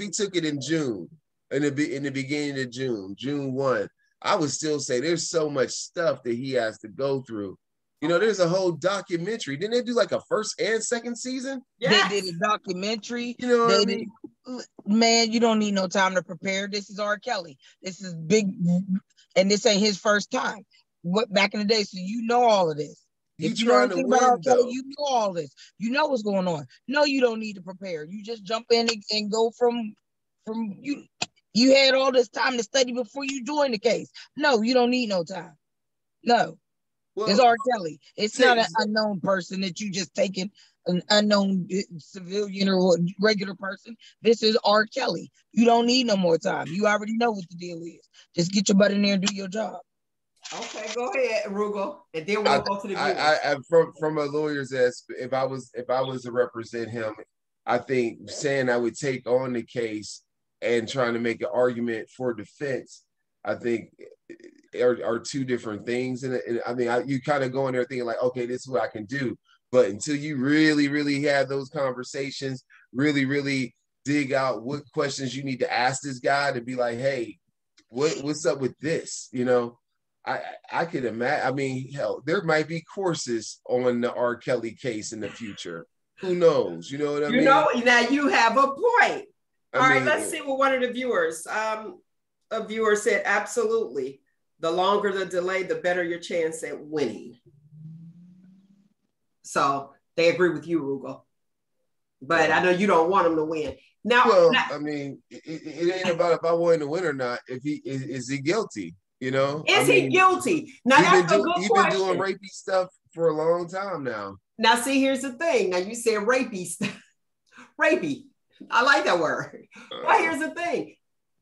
he took it in June, in the beginning of June 1, I would still say there's so much stuff that he has to go through. There's a whole documentary. Didn't they do like a first and second season? Yes. They did a documentary. You know what I mean? Man, you don't need no time to prepare. This is R. Kelly. This is big, and this ain't his first time. What back in the day, so all of this. If you know anything about R. Kelly, you know all this. You know what's going on. No, you don't need to prepare. You just jump in and go from you. You had all this time to study before you joined the case. No, you don't need no time. No. Well, it's R. Kelly. It's not an unknown person that you just taking, an unknown civilian or regular person. This is R. Kelly. You don't need no more time. You already know what the deal is. Just get your butt in there and do your job. Okay, go ahead, Roogle, and then we'll go to the viewers. From a lawyer's aspect, if I was to represent him, I think saying I would take on the case and trying to make an argument for defense, I think are two different things. And you kind of go in there thinking like, okay, this is what I can do. But until you really, really have those conversations, really, really dig out what questions you need to ask this guy to be like, hey, what's up with this? I could imagine. Hell, there might be courses on the R. Kelly case in the future. Who knows? You know what I mean? Now you have a point. All right, let's see what one of the viewers. A viewer said, absolutely. The longer the delay, the better your chance at winning. So they agree with you, Roogle. But I know you don't want him to win. It ain't about if I want him to win or not. If is he guilty? Is he guilty? Now that's a good question. He's been doing rapey stuff for a long time now. Now, see, here's the thing. Now you said rapey stuff. Rapey. I like that word. Well, here's the thing.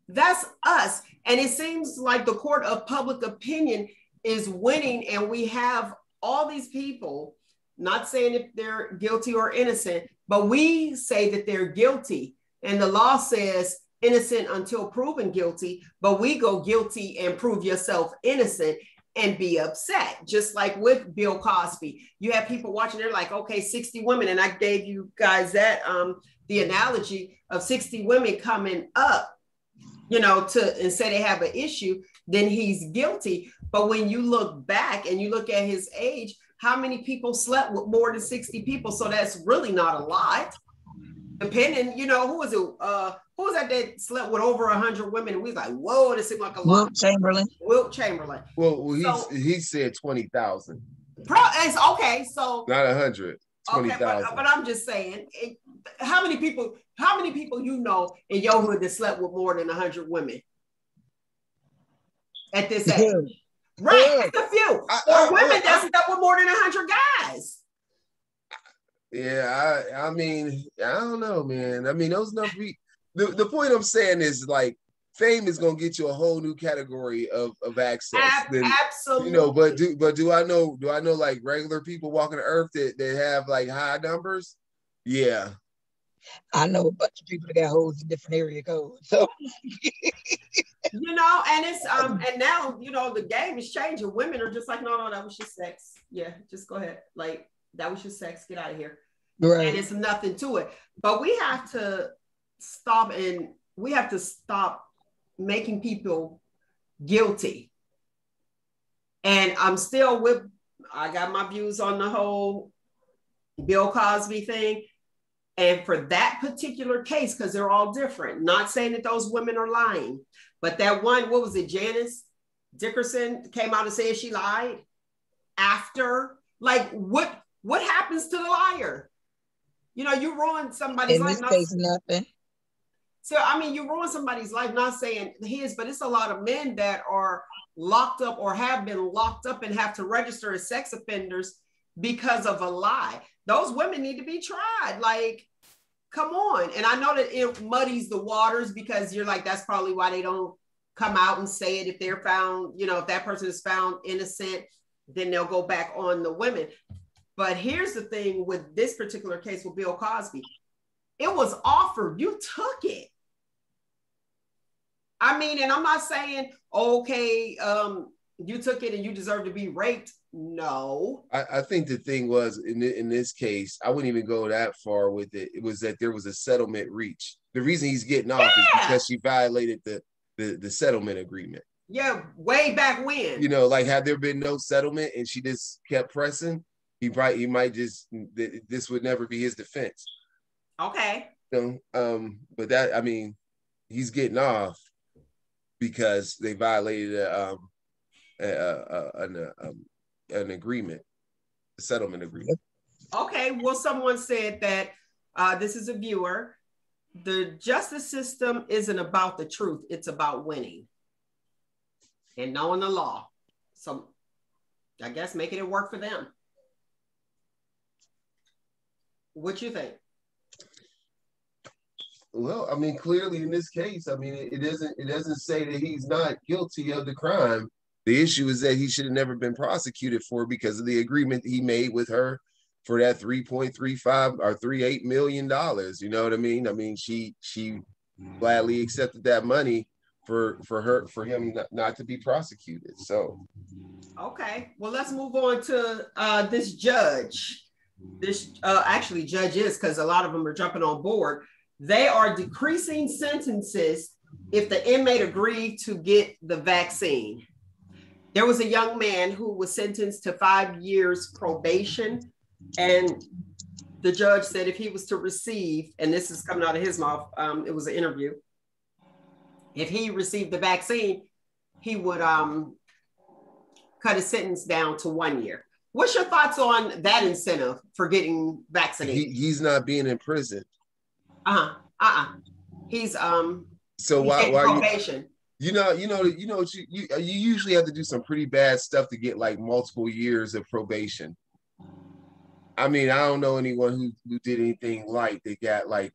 That's us. And it seems like the court of public opinion is winning, and we have all these people, not saying if they're guilty or innocent, but we say that they're guilty. And the law says innocent until proven guilty, but we go guilty and prove yourself innocent and be upset. Just like with Bill Cosby. You have people watching, they're like, okay, 60 women. And I gave you guys that, the analogy of 60 women coming up, and say they have an issue, then he's guilty. But when you look back and you look at his age, how many people slept with more than 60 people. So that's really not a lot. Depending, you know, who was that slept with over 100 women? And we was like, whoa, this seemed like a lot. Wilt Chamberlain. Well, he said 20,000. It's okay, so not 100. 20,000. Okay, but I'm just saying, how many people you know in your hood that slept with more than 100 women at this age? Right, it's a few. Or women that slept with more than 100 guys. Yeah, I mean, I don't know, man. I mean, those numbers. The point I'm saying is like fame is gonna get you a whole new category of access. Absolutely. You know, but do I know like regular people walking the earth that have like high numbers? Yeah. I know a bunch of people that got holes in different area codes. So you know, and it's and now, you know, the game is changing. Women are just like, no, that was just sex. Yeah, just go ahead. Like, that was just sex. Get out of here. Right. And it's nothing to it. But we have to stop making people guilty. And I got my views on the whole Bill Cosby thing. And for that particular case, because they're all different, not saying that those women are lying, but that one, what was it, Janice Dickerson came out and said she lied after. Like, what happens to the liar? You know, you ruin somebody's life. In this case, nothing. So, I mean, you ruin somebody's life, not saying his, but it's a lot of men that are locked up or have been locked up and have to register as sex offenders because of a lie. Those women need to be tried. Like, come on. And I know that it muddies the waters because you're like, that's probably why they don't come out and say it. If they're found, you know, if that person is found innocent, then they'll go back on the women. But here's the thing with this particular case with Bill Cosby. It was offered. You took it. I mean, and I'm not saying, okay, you took it and you deserve to be raped. No. I think the thing was, in this case, I wouldn't even go that far with it. It was that there was a settlement reach. The reason he's getting off is because she violated the settlement agreement. Yeah, way back when. You know, like, had there been no settlement and she just kept pressing, he might just, this would never be his defense. Okay. You know, but that, I mean, he's getting off because they violated an agreement, a settlement agreement. Okay, well, someone said that, this is a viewer, the justice system isn't about the truth, it's about winning and knowing the law. So I guess making it work for them. What you think? Well, I mean, clearly in this case, I mean, it doesn't say that he's not guilty of the crime. The issue is that he should have never been prosecuted for because of the agreement he made with her for that $3.35 or $3.8 million. You know what I mean? I mean, she gladly accepted that money for him not to be prosecuted. So, okay, well, let's move on to this judge. This actually judges, because a lot of them are jumping on board. They are decreasing sentences if the inmate agreed to get the vaccine. There was a young man who was sentenced to 5 years probation, and the judge said if he was to receive, and this is coming out of his mouth, it was an interview, if he received the vaccine, he would cut his sentence down to 1 year. What's your thoughts on that incentive for getting vaccinated? He's not being in prison. He's so why probation. You usually have to do some pretty bad stuff to get like multiple years of probation. I mean, I don't know anyone who did anything like they got like,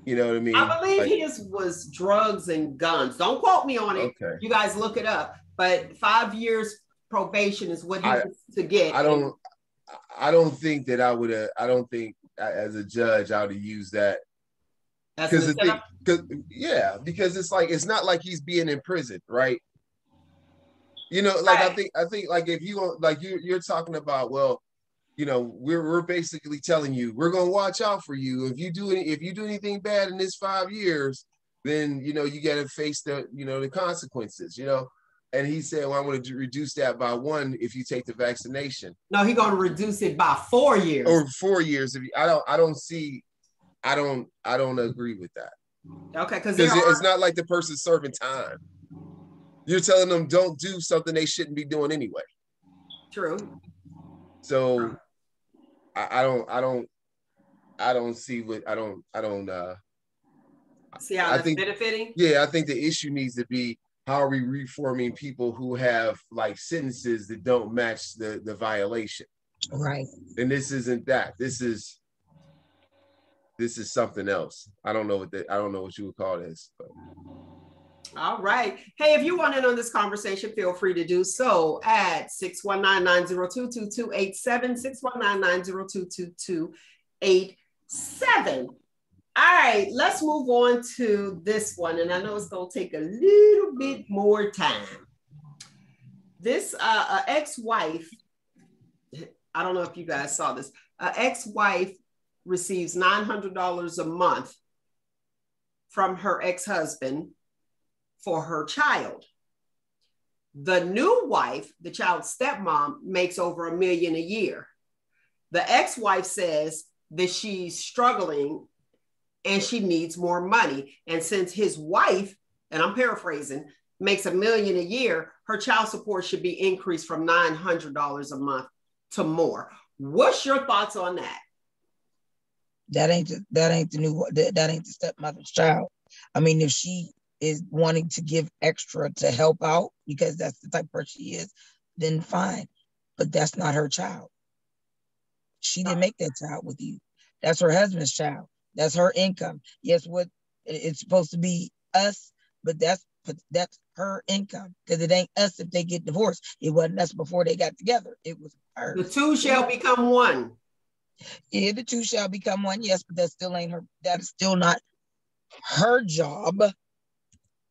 you know what I mean? I believe like, his was drugs and guns. Don't quote me on it. Okay. You guys look it up. But 5 years probation is what he was to get. I don't think that I would have. I don't think as a judge I would have used that. Because it's like it's not like he's being in prison, right? You know, like right. I think like if you like you're talking about, well, you know, we're basically telling you we're gonna watch out for you. If you do anything bad in this 5 years, then you know you gotta face the consequences, you know. And he said, well, I'm going to reduce that by 1 if you take the vaccination. No, he's going to reduce it by 4 years. Or 4 years. I don't agree with that. Okay, because it's not like the person's serving time. You're telling them don't do something they shouldn't be doing anyway. True. So I don't see what see how that's benefiting. Yeah, I think the issue needs to be, how are we reforming people who have like sentences that don't match the violation? Right. And this isn't that. This is something else. I don't know what you would call this. But. All right. Hey, if you want in on this conversation, feel free to do so at 619-902-2287, 619-902-2287. All right, let's move on to this one. And I know it's going to take a little bit more time. This ex-wife, I don't know if you guys saw this, ex-wife receives $900 a month from her ex-husband for her child. The new wife, the child's stepmom, makes over $1 million a year. The ex-wife says that she's struggling and she needs more money. And since his wife, and I'm paraphrasing, makes $1 million a year, her child support should be increased from $900 a month to more. What's your thoughts on that? That ain't the stepmother's child. I mean, if she is wanting to give extra to help out because that's the type of person she is, then fine. But that's not her child. She didn't make that child with you. That's her husband's child. That's her income. Yes, what it's supposed to be us, but that's her income, because it ain't us if they get divorced. It wasn't us before they got together. It was her. The two shall become one. Yeah, the two shall become one. Yes, but that still ain't her. That is still not her job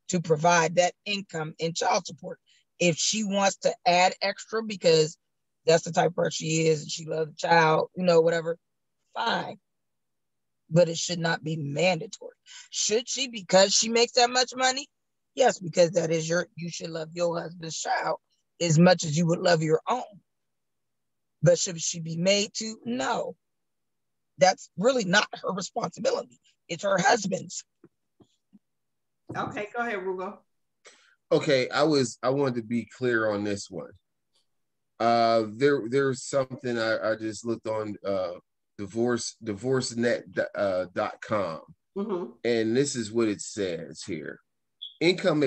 to provide that income in child support. If she wants to add extra because that's the type of person she is and she loves the child, whatever, fine. But it should not be mandatory. Should she, because she makes that much money? Yes, because that is you should love your husband's child as much as you would love your own. But should she be made to? No. That's really not her responsibility. It's her husband's. Okay, go ahead, Roogle. Okay, I wanted to be clear on this one. There's something I just looked on divorcenet.com. Mm-hmm. And this is what it says here. Income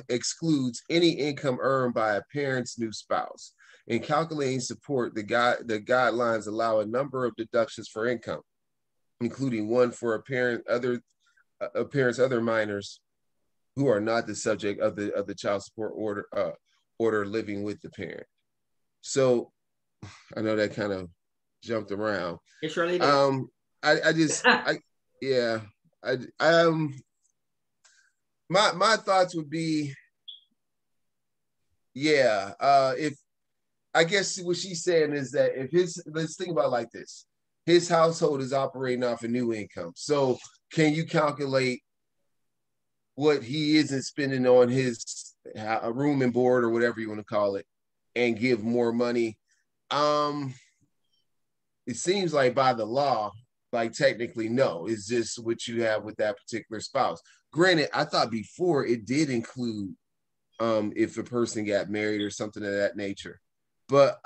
excludes any income earned by a parent's new spouse. In calculating support, the guidelines allow a number of deductions for income, including one for a parent's other minors who are not the subject of the child support order living with the parent. So I know that kind of jumped around. It surely did. My thoughts would be, if I guess what she's saying is that if let's think about it like this, his household is operating off a new income. So can you calculate what he isn't spending on his room and board or whatever you want to call it and give more money? It seems like by the law, like technically, no, it's just what you have with that particular spouse. Granted, I thought before it did include if a person got married or something of that nature. But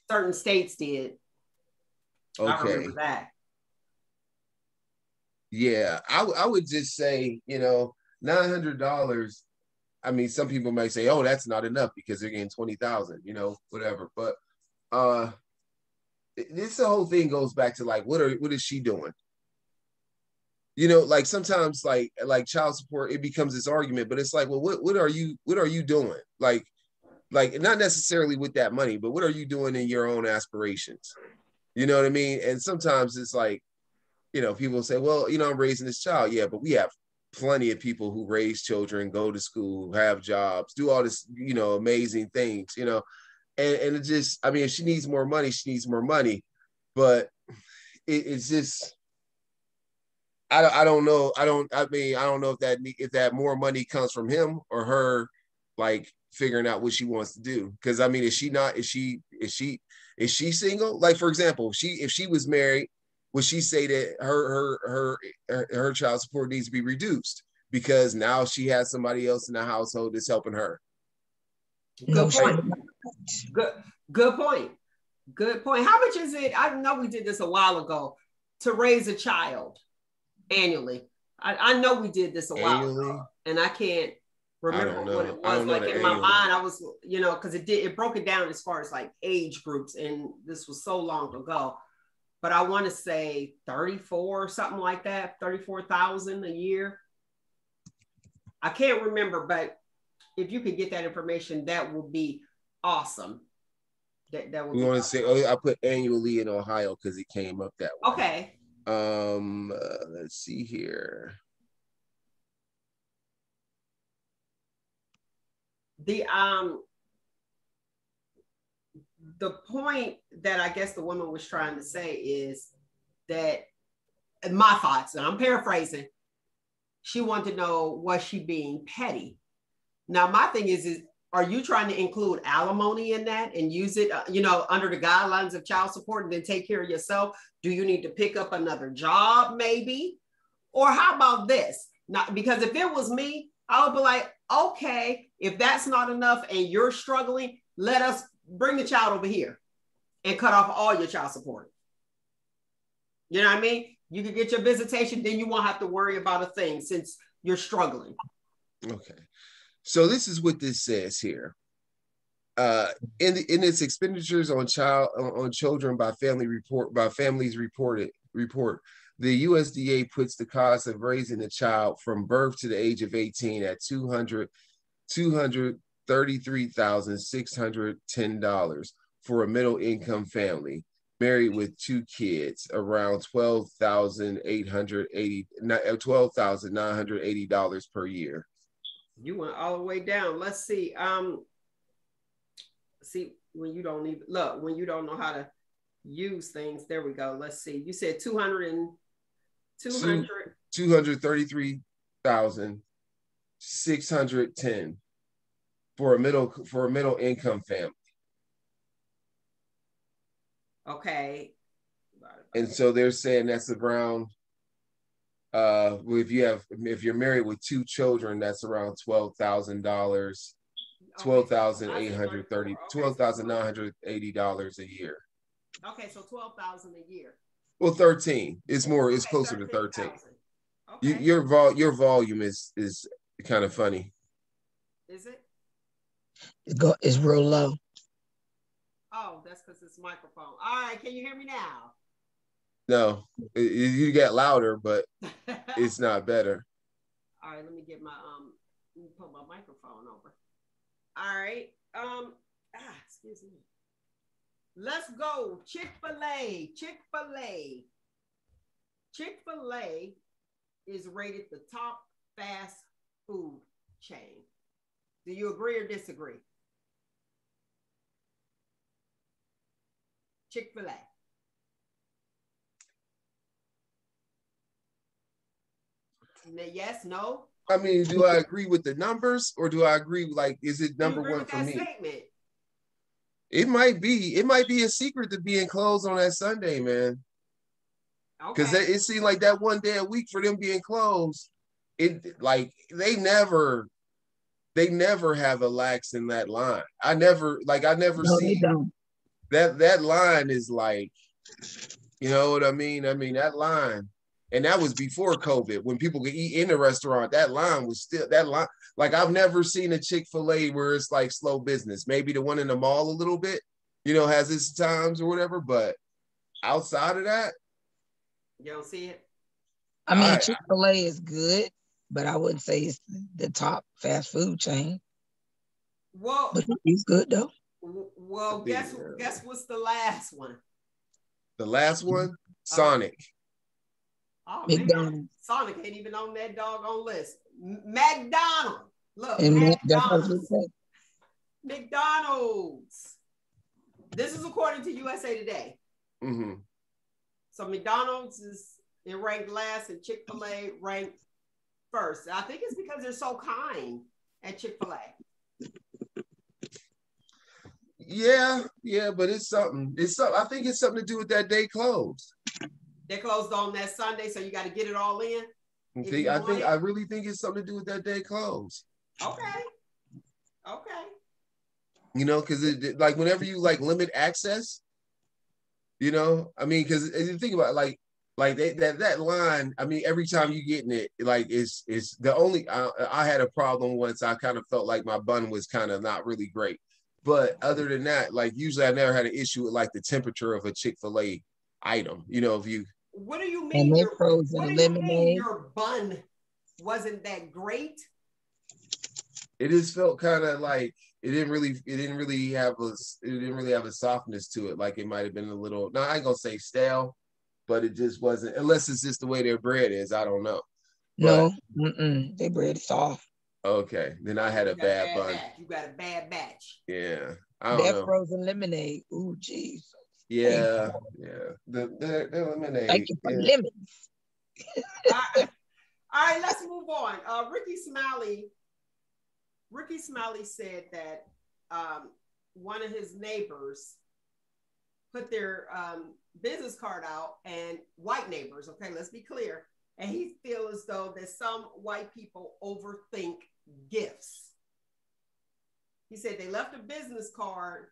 certain states did. Okay. I remember that. Yeah, I would just say, $900. I mean, some people might say, "Oh, that's not enough because they're getting 20,000," whatever. But this whole thing goes back to like, what is she doing? Like sometimes like child support, it becomes this argument, but it's like, well, what are you doing? Like not necessarily with that money, but what are you doing in your own aspirations? You know what I mean? And sometimes it's like, people say, well, I'm raising this child. Yeah, but we have plenty of people who raise children, go to school, have jobs, do all this, amazing things, and it just, I mean, if she needs more money, she needs more money, but it's just, I don't know. I don't know if that more money comes from him or her like figuring out what she wants to do. Because I mean, is she single? Like, for example, if she was married, would she say that her child support needs to be reduced because now she has somebody else in the household that's helping her? Good point. Good point. Good point. How much is it? I know we did this a while ago to raise a child annually. I know we did this a while ago, and I can't remember what it was. Like in my mind, I was, because it broke it down as far as like age groups, and this was so long ago. But I want to say 34 or something like that, 34,000 a year. I can't remember, but if you could get that information, that would be awesome. That would. We want to say, I put annually in Ohio because it came up that way. Okay. Let's see here. The point that I guess the woman was trying to say is that, my thoughts, and I'm paraphrasing, she wanted to know, was she being petty? Now, my thing is are you trying to include alimony in that and use it, under the guidelines of child support and then take care of yourself? Do you need to pick up another job maybe? Or how about this? Because if it was me, I would be like, okay, if that's not enough and you're struggling, let us bring the child over here and cut off all your child support. You know what I mean? You can get your visitation, then you won't have to worry about a thing since you're struggling. Okay. So this is what this says here. In its expenditures on children by families report, the USDA puts the cost of raising a child from birth to the age of 18 at $233,610 for a middle income family married with 2 kids, around $12,980 per year. You went all the way down. Let's see. When you don't know how to use things. There we go. Let's see. You said 233,610 for a middle income family. Okay. And so they're saying that's around if you're married with 2 children, that's around $12,000, $12,980 a year. Okay, so 12,000 a year. Well, 13. It's closer to 13. Okay. Your volume is kind of funny. Is it? It's real low. Oh, that's because it's microphone. All right, can you hear me now? No, you get louder, but it's not better. All right, let me put my microphone over. All right. Excuse me. Let's go. Chick-fil-A. Chick-fil-A is rated the top fast food chain. Do you agree or disagree? Chick-fil-A. Yes, no? I mean, do I agree with the numbers or do I agree, like, is it number one for me? Statement? It might be a secret to being closed on that Sunday, man. Because it seemed like that one day a week for them being closed, they never have a lax in that line. I never see that line is like, you know what I mean? I mean, that line. And that was before COVID, when people could eat in the restaurant. That line was still that line. Like, I've never seen a Chick-fil-A where it's like slow business. Maybe the one in the mall a little bit, has its times or whatever. But outside of that, you don't see it. I mean, Chick-fil-A is good, but I wouldn't say it's the top fast food chain. Well, but it's good though. Well, guess what's the last one? The last one, Sonic. Oh, McDonald's. Man. Sonic ain't even on that doggone list. McDonald's. Look, McDonald's. McDonald's. This is according to USA Today. Mm-hmm. So McDonald's is ranked last and Chick-fil-A ranked first. I think it's because they're so kind at Chick-fil-A. Yeah, but it's something. It's something. I think it's something to do with that day closed. They closed on that Sunday, so you got to get it all in. I really think it's something to do with that day closed. Okay. You know, because it like whenever you like limit access, you know, I mean, because you think about it, like that line. I mean, every time you get in it, like it's the only. I had a problem once. I kind of felt like my bun was kind of not really great, but other than that, like usually I never had an issue with like the temperature of a Chick-fil-A item. You know, if you. What do you mean? What do you mean your bun wasn't that great? It just felt kind of like it didn't really have a softness to it. Like it might have been a little. No, I ain't gonna say stale, but it just wasn't. Unless it's just the way their bread is. I don't know. But, no, their bread is soft. Okay, then I had a bad bun. You got a bad batch. Yeah, I don't know. Frozen lemonade. Ooh, geez. Yeah. The lemonade. Thank you for lemons. All right, let's move on. Ricky Smiley said that one of his neighbors put their business card out, and white neighbors, okay, let's be clear, and he feels as though that some white people overthink gifts. He said they left a business card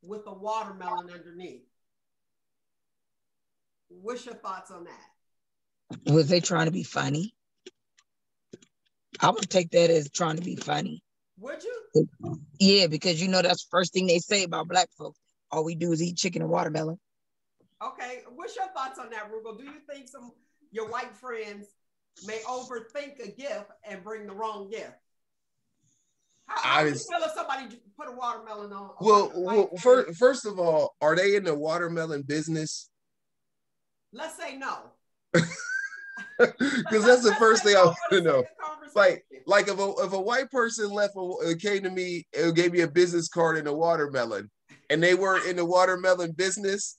with a watermelon underneath. What's your thoughts on that? Was they trying to be funny? I would take that as trying to be funny. Would you? Yeah, because you know that's the first thing they say about Black folks. All we do is eat chicken and watermelon. Okay, what's your thoughts on that, Roogle? Do you think your white friends may overthink a gift and bring the wrong gift? How do you feel if somebody put a watermelon on? Well, first of all, are they in the watermelon business? Let's say no. Because that's the first thing I want to know. Like if a white person came to me and gave me a business card and a watermelon, and they weren't in the watermelon business,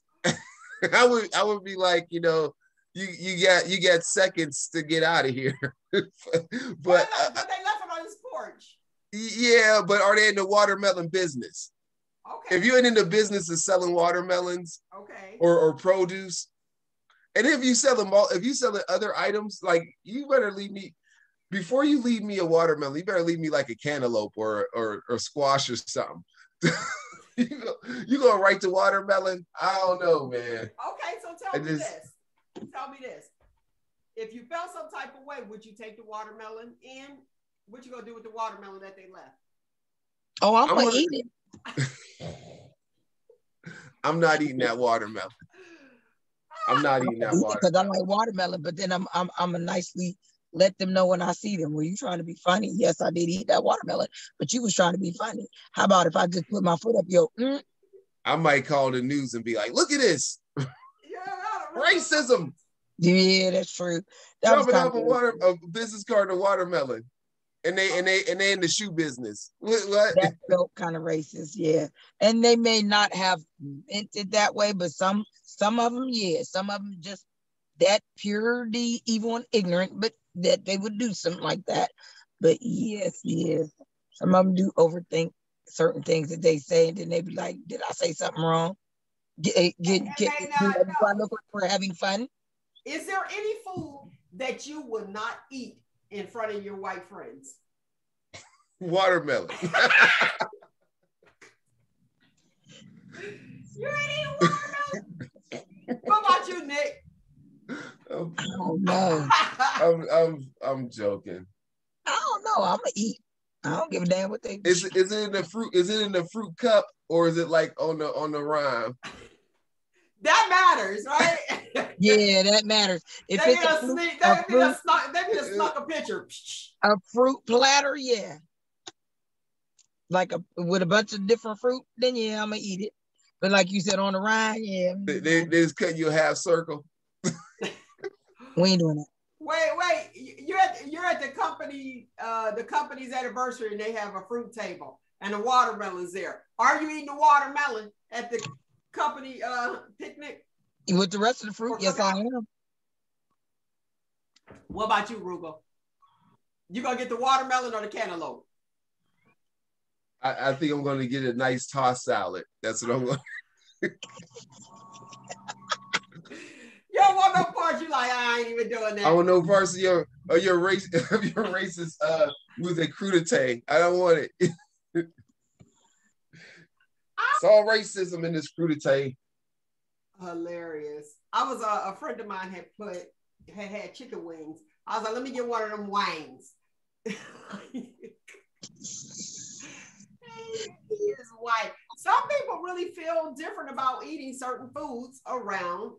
I would be like, you know, you got seconds to get out of here. but they left it on his porch. Yeah, but are they in the watermelon business? Okay. If you're in the business of selling watermelons, okay, or produce, and if you sell other items, like you better leave me before you leave me a watermelon. You better leave me like a cantaloupe or squash or something. you go right to watermelon? I don't know, man. Okay, so tell me this. Tell me this. If you felt some type of way, would you take the watermelon in? What you gonna do with the watermelon that they left? Oh, I'm gonna eat it. I'm not eating that watermelon. I'm not eating that watermelon because I like watermelon. But then I'm a nicely let them know when I see them. Were you trying to be funny? Yes, I did eat that watermelon, but you was trying to be funny. How about if I just put my foot up your? I might call the news and be like, "Look at this, racism." Yeah, that's true. Dropping off a business card to watermelon, and they in the shoe business. What? That felt kind of racist, yeah. And they may not have meant it that way, but some of them, yeah. Some of them just that purity, evil and ignorant, but that they would do something like that. But yes, some of them do overthink certain things that they say, and then they be like, "Did I say something wrong? Do I look like we're having fun?" Is there any food that you would not eat in front of your white friends? Watermelon. You ain't eating watermelon? What about you, Nick? I don't know. I'm joking. I don't know. I'm gonna eat. I don't give a damn what they. Is it in the fruit? Is it in the fruit cup or is it like on the rhyme? That matters, right? Yeah, that matters. If they it's just snuck a picture. A fruit platter, yeah. Like with a bunch of different fruit, then yeah, I'm gonna eat it. But like you said on the ride, yeah. They just cut you a half circle. We ain't doing that. Wait, you're at the company's anniversary and they have a fruit table and the watermelon's there. Are you eating the watermelon at the company picnic? With the rest of the fruit, yes, I am. What about you, Roogle? You gonna get the watermelon or the cantaloupe? I think I'm going to get a nice tossed salad. That's what I'm going to. You don't want no parts. You like, I ain't even doing that. I want no parts of your race of your racist with a crudité. I don't want it. It's all racism in this crudité. Hilarious. I was a friend of mine had chicken wings. I was like, let me get one of them wings. He is white. Some people really feel different about eating certain foods around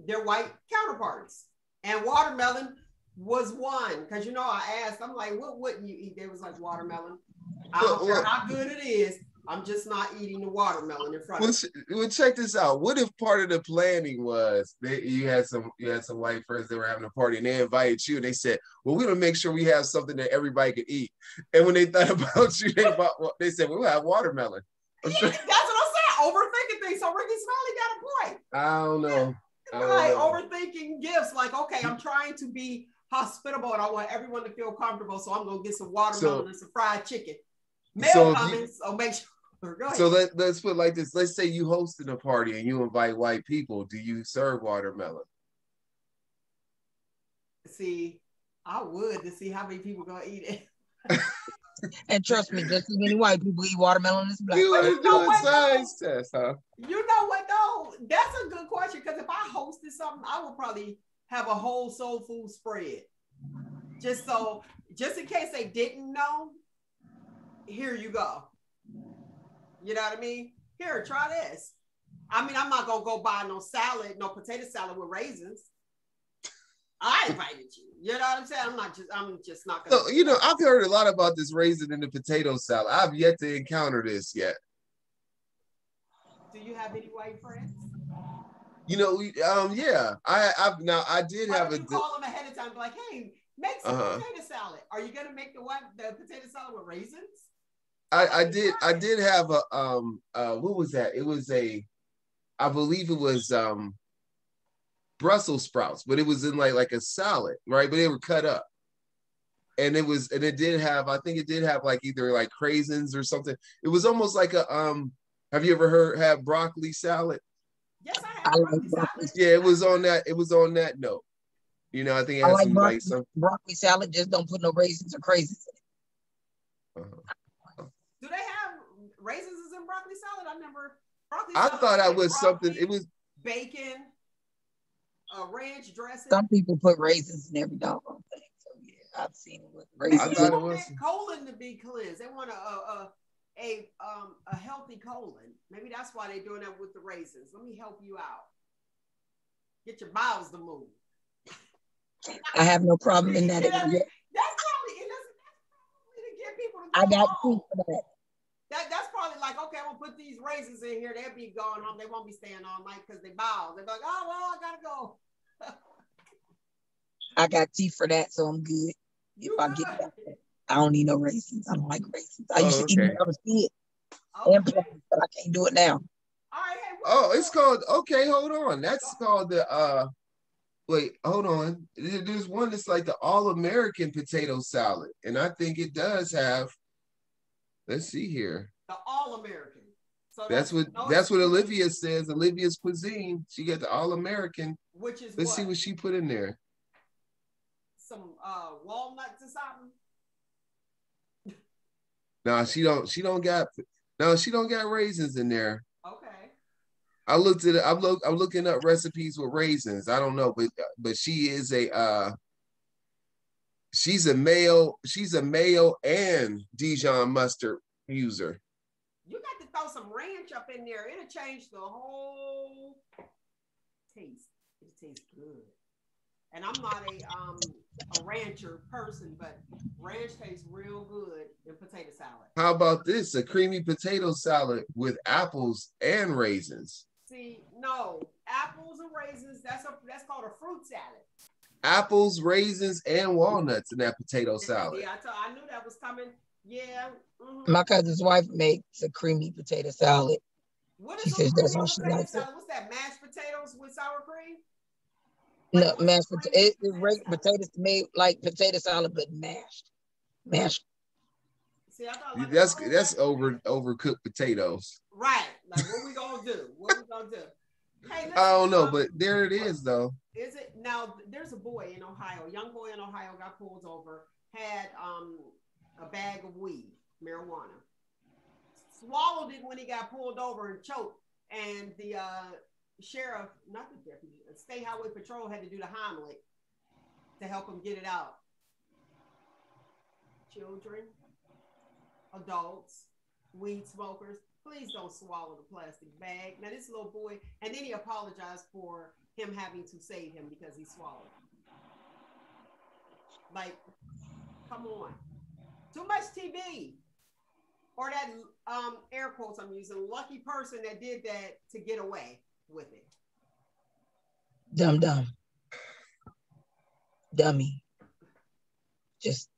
their white counterparts. And watermelon was one. Because I asked, I'm like, what wouldn't you eat? They was like, watermelon. I don't care how good it is. I'm just not eating the watermelon in front of me. Well, check this out. What if part of the planning was that you had some white friends that were having a party and they invited you and they said, well, we're gonna make sure we have something that everybody could eat. And when they thought about you, they said, we'll have watermelon. Yeah, that's what I'm saying. Overthinking things. So Ricky Smiley got a point. I don't know. Overthinking gifts. Like, okay, I'm trying to be hospitable and I want everyone to feel comfortable. So I'm gonna get some watermelon and some fried chicken. Mail comments. So make sure. So let's put it like this. Let's say you hosted a party and you invite white people. Do you serve watermelon? See, I would to see how many people gonna eat it. And trust me, just as many white people eat watermelon as black. You want to do a science test, huh? You know what though? That's a good question because if I hosted something, I would probably have a whole soul food spread. Just in case they didn't know, here you go. You know what I mean? Here, try this. I mean, I'm not gonna go buy no salad, no potato salad with raisins. I invited you. You know what I'm saying? I'm just not gonna. So, I've heard a lot about this raisin in the potato salad. I've yet to encounter this yet. Do you have any white friends? Yeah. I did have you call them ahead of time, like, hey, make some potato salad. Are you gonna make the potato salad with raisins? I did have a what was that? It was I believe it was Brussels sprouts, but it was in like a salad, right? But they were cut up. And it did have, I think it did have like either like craisins or something. It was almost like a have you ever had broccoli salad? Yes, I have. Like broccoli. Yeah, it was on that note. I think it has some broccoli salad, just don't put no raisins or craisins in it. Do they have raisins in broccoli salad? I thought that was something. It was bacon, ranch dressing. Some people put raisins in every doggone thing. So yeah, I've seen it with raisins. I thought it was colon to be cleansed. They want a healthy colon. Maybe that's why they're doing that with the raisins. Let me help you out. Get your bowels to move. I have no problem in that. That's probably to get people to go I got home. for that. That's probably like, okay, I'm gonna put these raisins in here. They'll be going home. They won't be staying all night because they bowels. They're like, oh well, I gotta go. I got teeth for that, so I'm good. If I get that, I don't need no raisins. I don't like raisins. I used to eat them when I was a kid, but I can't do it now. All right, hey, it's called. Okay, hold on. That's called the. Wait, hold on. There's one that's like the All-American potato salad, and I think it does have. Let's see here. The All-American. So that's what Olivia says. Olivia's cuisine. She got the All-American. Which is Let's see what she put in there. Some walnuts or something. No, she don't got raisins in there. Okay. I looked at it. I'm looking up recipes with raisins. I don't know, but she is she's a mayo and Dijon mustard user. You got to throw some ranch up in there. It'll change the whole taste. It tastes good. And I'm not a rancher person, but ranch tastes real good in potato salad. How about this? A creamy potato salad with apples and raisins. See, no, apples and raisins, that's called a fruit salad. Apples, raisins, and walnuts in that potato salad. Yeah, I knew that was coming. Yeah. Mm-hmm. My cousin's wife makes a creamy potato salad. What she is says that's how she likes it. What's that, mashed potatoes with sour cream? No, mashed potatoes. It's potatoes made like potato salad, but mashed. See, I thought like that's overcooked potatoes. Right. Like, what we gonna do? What we gonna do? Hey, listen, I don't know, but there it is, though. Is it now? There's a boy in Ohio, a young boy in Ohio, got pulled over, had a bag of weed, marijuana, swallowed it when he got pulled over and choked, and the sheriff, not the deputy, state highway patrol had to do the Heimlich to help him get it out. Children, adults, weed smokers, please don't swallow the plastic bag. Now this little boy, and then he apologized for him having to save him because he swallowed. Like, come on. Too much TV. Or that air quotes I'm using, lucky person that did that to get away with it. Dumb. Dummy. Just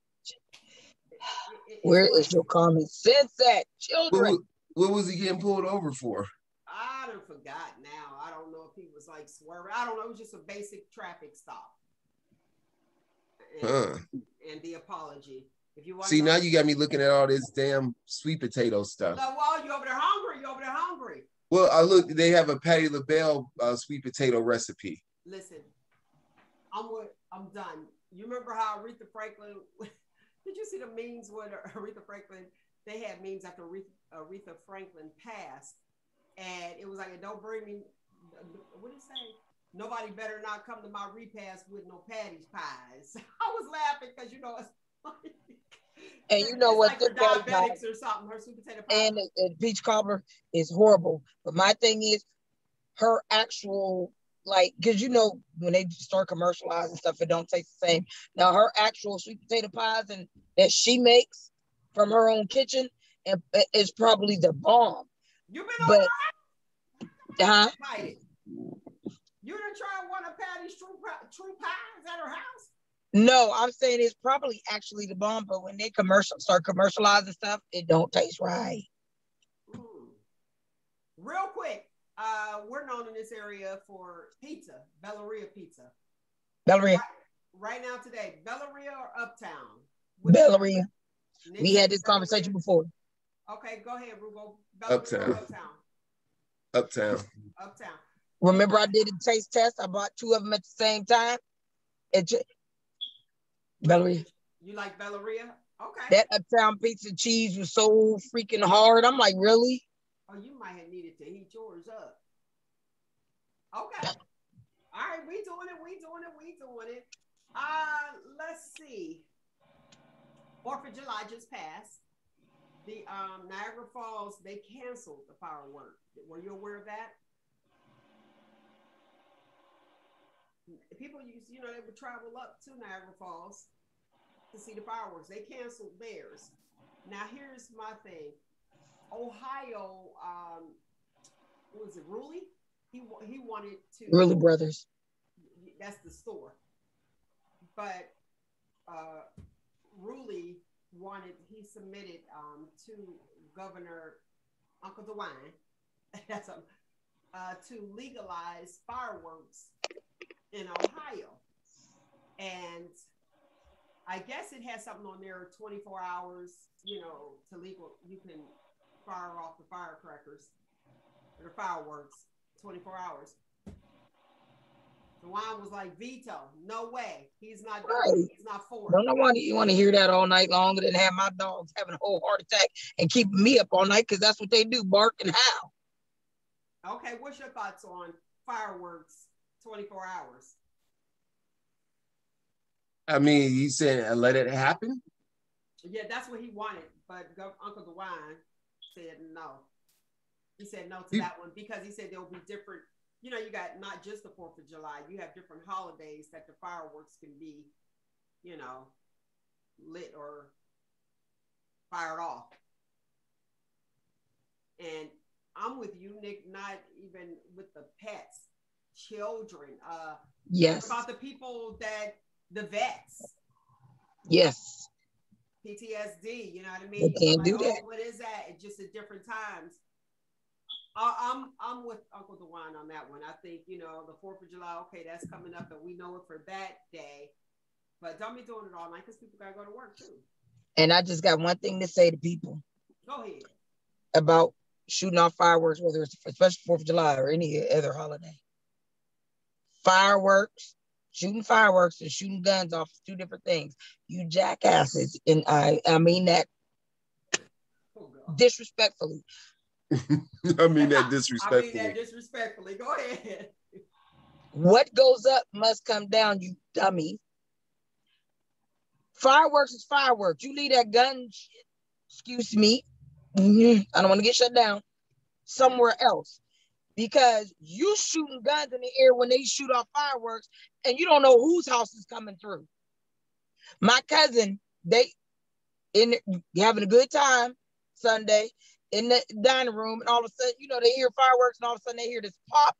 where is your common sense at, children? What was he getting pulled over for? I don't forgot now. I don't know if he was like swerving. I don't know. It was just a basic traffic stop. And the apology. If you want see, now you got me looking at all this damn sweet potato stuff. No, well, you over there hungry? You over there hungry? Well, I look. They have a Patti LaBelle sweet potato recipe. Listen, I'm done. You remember how Aretha Franklin? Did you see the memes with Aretha Franklin? They had memes after Aretha Franklin passed, and it was like, "Don't bring me." What did it say? Nobody better not come to my repast with no Patty's pies. I was laughing because you know it's like, and you know what? Like diabetics or something. Her sweet potato pie and peach cobbler is horrible. But my thing is, her actual, like, because you know when they start commercializing stuff, it don't taste the same. Now her actual sweet potato pies and that she makes from her own kitchen and is probably the bomb. You been on that? You didn't try one of Patty's true pies at her house? No, I'm saying it's probably actually the bomb, but when they start commercializing stuff, it don't taste right. Real quick, we're known in this area for pizza, Belleria pizza. Belleria. Right now today, Belleria or Uptown? Belleria. We had this conversation before. Okay, go ahead, Roogle. Uptown. Uptown. Remember I did a taste test? I bought two of them at the same time. Belleria. You like Belleria? Okay. That Uptown pizza cheese was so freaking hard. I'm like, really? Oh, you might have needed to heat yours up. Okay. All right, we doing it. Let's see. 4th of July just passed. The Niagara Falls, they canceled the fireworks. Were you aware of that? People used, they would travel up to Niagara Falls to see the fireworks. They canceled theirs. Now, here's my thing. Ohio, what was it, Roogle? He wanted to... Roogle Brothers. That's the store. But Roogle he submitted to Governor Uncle DeWine to legalize fireworks in Ohio. And I guess it has something on there, 24 hours, to legal, you can fire off the firecrackers or the fireworks, 24 hours. DeWine was like, veto, no way. He's not doing it. He's not for it. Don't know why you want to hear that all night longer than have my dogs having a whole heart attack and keeping me up all night because that's what they do, bark and howl. Okay, what's your thoughts on fireworks 24 hours? I mean, you said let it happen? Yeah, that's what he wanted, but Uncle DeWine said no. He said no to that one because he said there will be different, you got not just the 4th of July, you have different holidays that the fireworks can be, lit or fired off. And I'm with you, Nick, not even with the pets, children. Yes. About the people the vets. Yes. PTSD, you know what I mean? They can't do that. What is that? It's just at different times. I'm with Uncle DeWine on that one. I think, the 4th of July, okay, that's coming up and we know it for that day. But don't be doing it all night because people got to go to work too. And I just got one thing to say to people. Go ahead. About shooting off fireworks, whether it's especially 4th of July or any other holiday. Fireworks, shooting fireworks and shooting guns off is 2 different things. You jackasses, and I mean that disrespectfully. I mean that disrespectfully. Go ahead. What goes up must come down, you dummy. Fireworks is fireworks. You leave that gun, excuse me, I don't want to get shut down, somewhere else. Because you shooting guns in the air when they shoot off fireworks and you don't know whose house is coming through. My cousin, they having a good time Sunday in the dining room, and all of a sudden, they hear fireworks, and all of a sudden they hear this pop.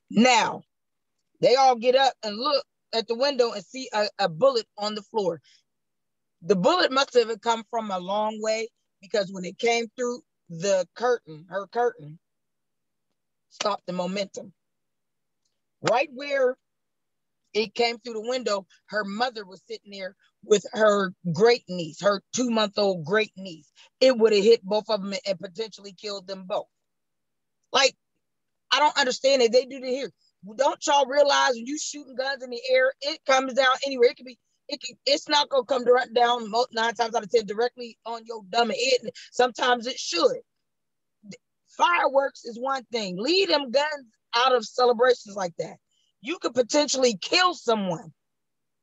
Now, they all get up and look at the window and see a bullet on the floor. The bullet must have come from a long way, because when it came through the curtain, her curtain, stopped the momentum. Right where it came through the window, her mother was sitting there with her great niece, her 2-month-old great niece. It would have hit both of them and potentially killed them both. Like, I don't understand it. They do it here. Don't y'all realize when you shooting guns in the air, it comes down anywhere. It's not gonna come direct down 9 times out of 10 directly on your dumb head. Sometimes it should. Fireworks is one thing. Leave them guns out of celebrations like that. You could potentially kill someone.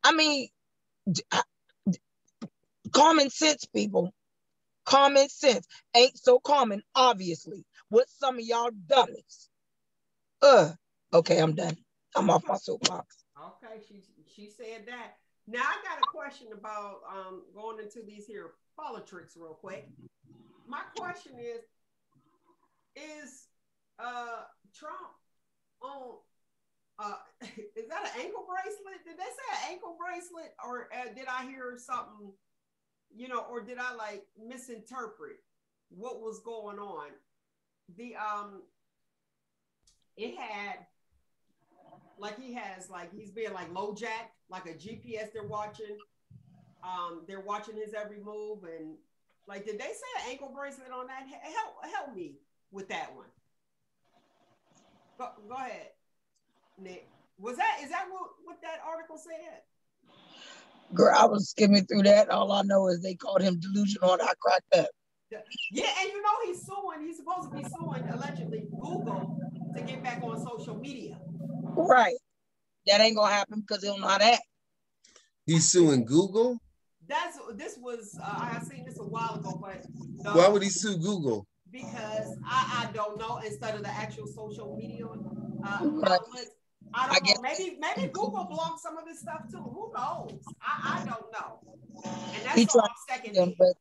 I mean, common sense, people. Common sense ain't so common, obviously, with some of y'all dummies. Okay, I'm done. I'm off my soapbox. Okay, she said that. Now I got a question about going into these here politics real quick. My question is Trump on is that an ankle bracelet? Did they say an ankle bracelet, or did I hear something, or did I like misinterpret what was going on? The it had like he's being like low jack, like a GPS they're watching his every move, and like, did they say an ankle bracelet on that? Help me with that one. Go ahead, Nick. Is that what that article said? Girl, I was skimming through that. All I know is they called him delusional, and I cracked up. Yeah, and he's suing. He's supposed to be suing allegedly Google to get back on social media. Right. That ain't gonna happen because they don't know how to act. He's suing Google? I seen this a while ago, but why would he sue Google? Because I don't know, instead of the actual social media outlets. I don't know. Maybe Google blocked some of his stuff too. Who knows? I don't know. And that's all I'm second. But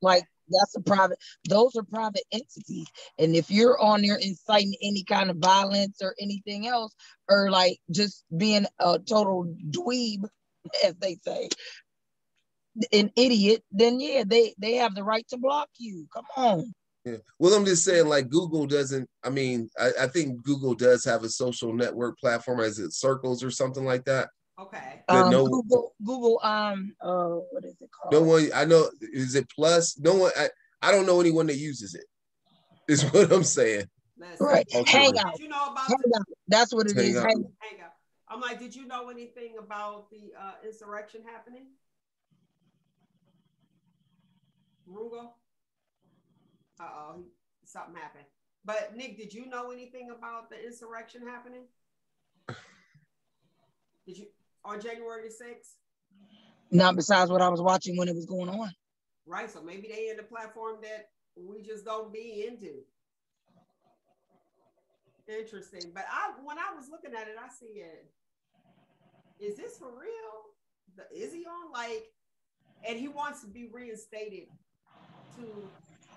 like, those are private entities. And if you're on there inciting any kind of violence or anything else, or like just being a total dweeb, as they say, an idiot, then yeah, they have the right to block you. Come on. Yeah. Well, I'm just saying, like, Google doesn't, I think Google does have a social network platform, as it Circles or something like that. Okay. Google, what is it called? No one, I know, is it Plus? No one, I don't know anyone that uses it, is what I'm saying. Right. Hang out. Did you know about That's what it is. Hang out. I'm like, did you know anything about the insurrection happening? Roogle? Something happened. But Nick, did you know anything about the insurrection happening? Did you on January 6th? Not besides what I was watching when it was going on. Right. So maybe they in the platform that we just don't be into. Interesting. But when I was looking at it, I see it. Is this for real? Is he on like, and he wants to be reinstated to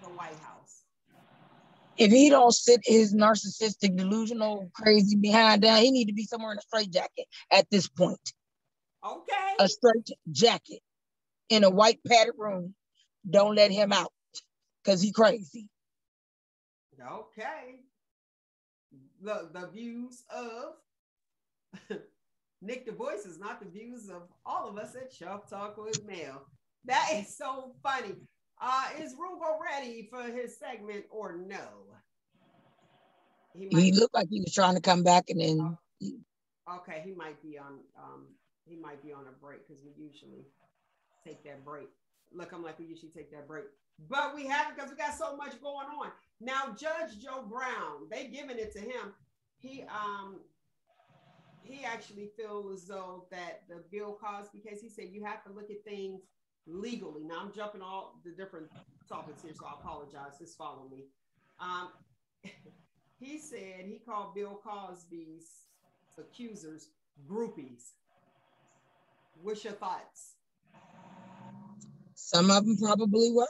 the White House? If he don't sit his narcissistic, delusional, crazy behind down, he need to be somewhere in a straitjacket at this point. Okay. A straight jacket in a white padded room. Don't let him out because he crazy. Okay. The views of Nick the Voice is not the views of all of us at Shop Talk with Mel. That is so funny. Is Roogle ready for his segment or no? He looked like he was trying to come back, and then okay, he might be on a break because we usually take that break. Looking like we usually take that break, but we haven't because we got so much going on. Now, Judge Joe Brown, they giving it to him. He actually feels as though that the Bill Cosby case, he said you have to look at things legally. Now I'm jumping all the different topics here, so I apologize. Just follow me. He said he called Bill Cosby's accusers groupies. What's your thoughts? Some of them probably were.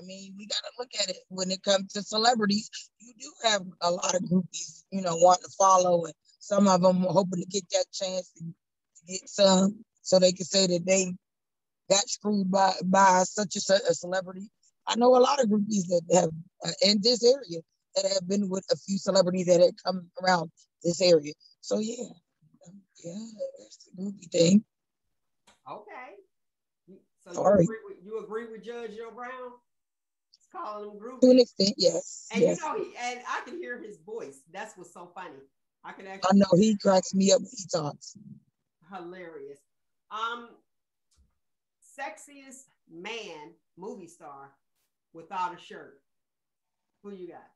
I mean, we got to look at it when it comes to celebrities. You do have a lot of groupies, wanting to follow, and some of them hoping to get that chance to get some, so they can say that they got screwed by such a celebrity. I know a lot of groupies that have in this area that have been with a few celebrities that have come around this area. So yeah, that's the groupie thing. Okay. So Sorry. you agree with Judge Joe Brown? He's calling him groupie. To an extent, yes. And yes. And I can hear his voice. That's what's so funny. I know he cracks me up when he talks. Hilarious. Sexiest man, movie star, without a shirt. Who you got?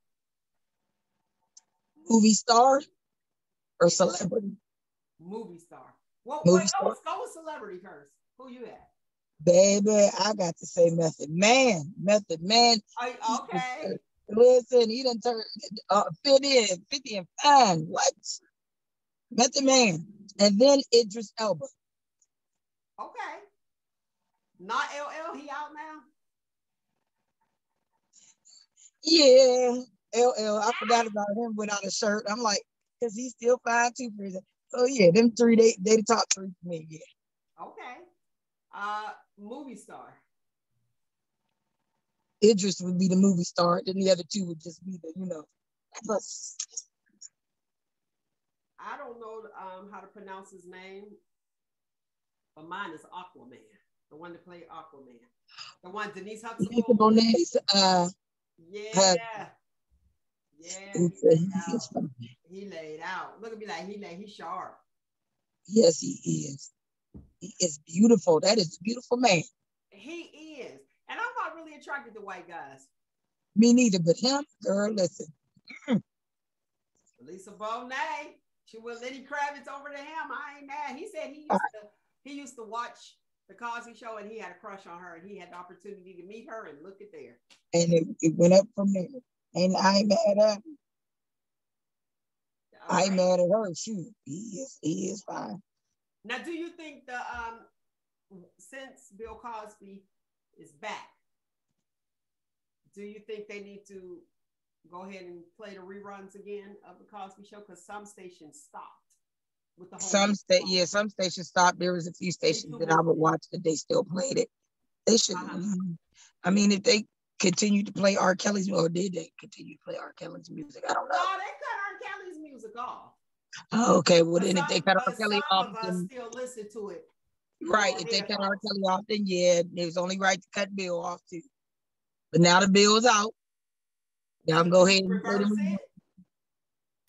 Movie star or celebrity? Movie star. Well, go with celebrity first. Who you at? Baby, I got to say Method Man. Method Man. Okay. Listen, he done turned 50 and fine. What? Method Man. And then Idris Elba. Okay. Not LL, he out now? Yeah. LL, I forgot about him without a shirt. I'm like, because he's still fine too. So yeah, them three, they the top three for me, yeah. Okay. Movie star. Idris would be the movie star, then the other two would just be the, I don't know how to pronounce his name, but mine is Aquaman, the one that played Aquaman. The one Denise Huxtable. Yeah. He laid out. Look at me like he's sharp. Yes, he is. He is beautiful. That is a beautiful man. He is. And I'm not really attracted to white guys. Me neither, but him, girl, listen. Lisa Bonet. She with Lenny Kravitz over to him. I ain't mad. He said he used to watch the Cosby Show and he had a crush on her and he had the opportunity to meet her and look at there. And it went up from there. And I ain't mad at him. I ain't mad at her. Shoot, he is fine. Now, do you think since Bill Cosby is back, do you think they need to go ahead and play the reruns again of the Cosby Show? Because some stations stopped with the whole. Some stations stopped. There was a few stations that I would watch that they still played it. They should. I mean, if they continue to play R. Kelly's, or did they continue to play R. Kelly's music? I don't know. No, they cut R. Kelly's music off. Oh, okay. Well, then if they cut R. Kelly off, some of us still listen to it. Right. If they cut R. Kelly off, then yeah, it was only right to cut Bill off too. But now the bill's out. Y'all can go ahead and reverse it.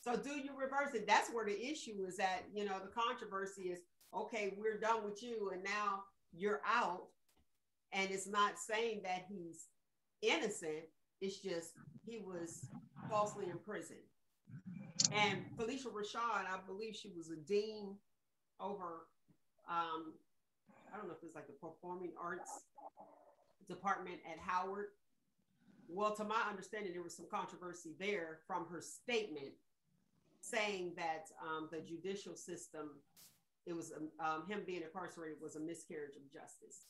So do you reverse it? That's where the issue is at. The controversy is, okay, we're done with you and now you're out. And it's not saying that he's innocent. It's just he was falsely imprisoned. And Felicia Rashad, I believe she was a dean over, I don't know if it's like the performing arts department at Howard. Well, to my understanding, there was some controversy there from her statement saying that the judicial system, it was him being incarcerated was a miscarriage of justice.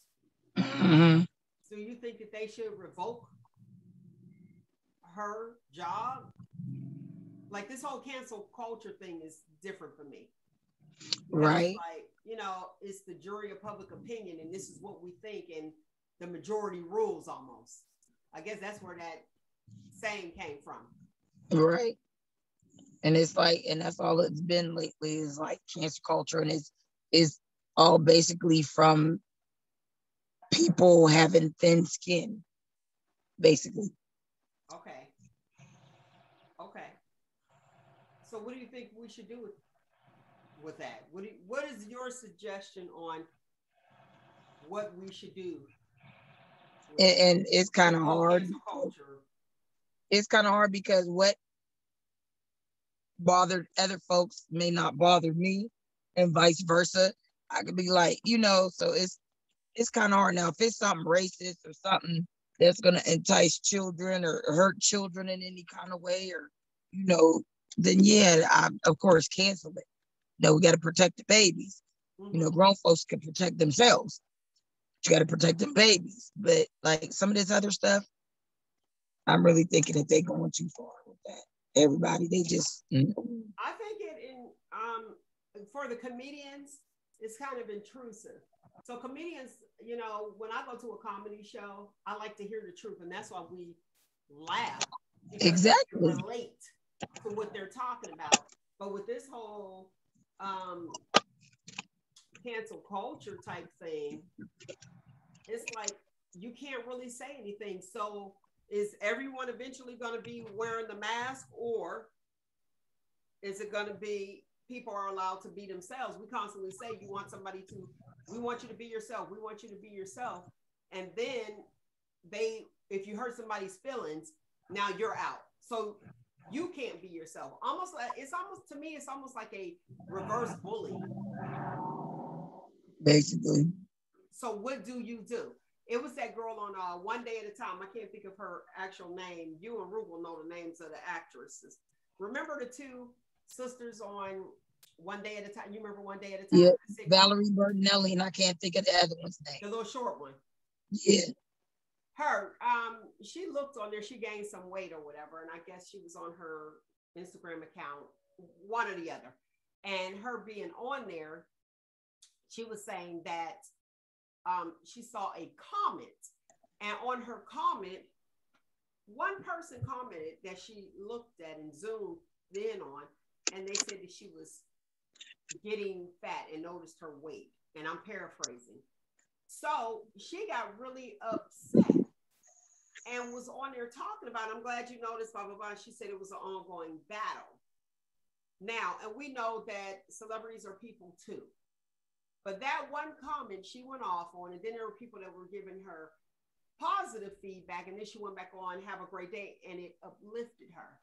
Mm-hmm. Do you think that they should revoke her job? Like this whole cancel culture thing is different for me. Right. It's like, it's the jury of public opinion and this is what we think and the majority rules almost. I guess that's where that saying came from. Right. And it's like, and that's all it's been lately is like cancel culture. And it's all basically from people having thin skin, basically. Okay. So what do you think we should do with that? What is your suggestion on what we should do? And it's kind of hard. It's kind of hard because what bothered other folks may not bother me, and vice versa. I could be like, so it's kind of hard. Now, if it's something racist or something that's going to entice children or hurt children in any kind of way, or, then yeah, I, of course, cancel it. We got to protect the babies. Mm-hmm. Grown folks can protect themselves. You got to protect them babies. But like some of this other stuff, I'm really thinking that they're going too far with that. Everybody, they just. I think for the comedians, it's kind of intrusive. So comedians, when I go to a comedy show, I like to hear the truth, and that's why we laugh. Exactly. Relate to what they're talking about. But with this whole cancel culture type thing, it's like you can't really say anything. So is everyone eventually going to be wearing the mask, or is it going to be people are allowed to be themselves? We constantly say we want you to be yourself. We want you to be yourself. And then if you hurt somebody's feelings, now you're out. So you can't be yourself. To me, it's almost like a reverse bullying. Basically. So what do you do? It was that girl on One Day at a Time. I can't think of her actual name. You and Roogle know the names of the actresses. Remember the two sisters on One Day at a Time? You remember One Day at a Time? Yeah, Valerie Bertinelli, and I can't think of the other one's name. The little short one. Yeah. Her, she looked on there, she gained some weight or whatever, and I guess she was on her Instagram account, one or the other. And her being on there, she was saying that she saw a comment, and on her comment, one person commented that she looked at and zoomed in on, and they said that she was getting fat and noticed her weight. And I'm paraphrasing. So she got really upset and was on there talking about, I'm glad you noticed, blah, blah, blah. She said it was an ongoing battle. Now, and we know that celebrities are people too. But that one comment she went off on, and then there were people that were giving her positive feedback, and then she went back on, have a great day, and it uplifted her.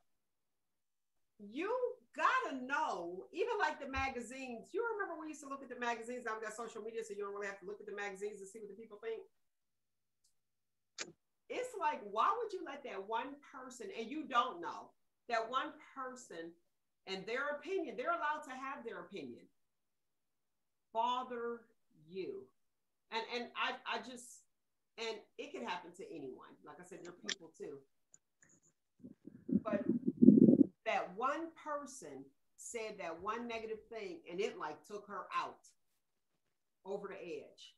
You gotta know, even like the magazines, you remember we used to look at the magazines? Now we've got social media, so you don't really have to look at the magazines to see what the people think. It's like, why would you let that one person, and you don't know, that one person and their opinion, they're allowed to have their opinion, bother you? And I just, and it can happen to anyone. Like I said, there are people too. But that one person said that one negative thing, and it like took her out over the edge.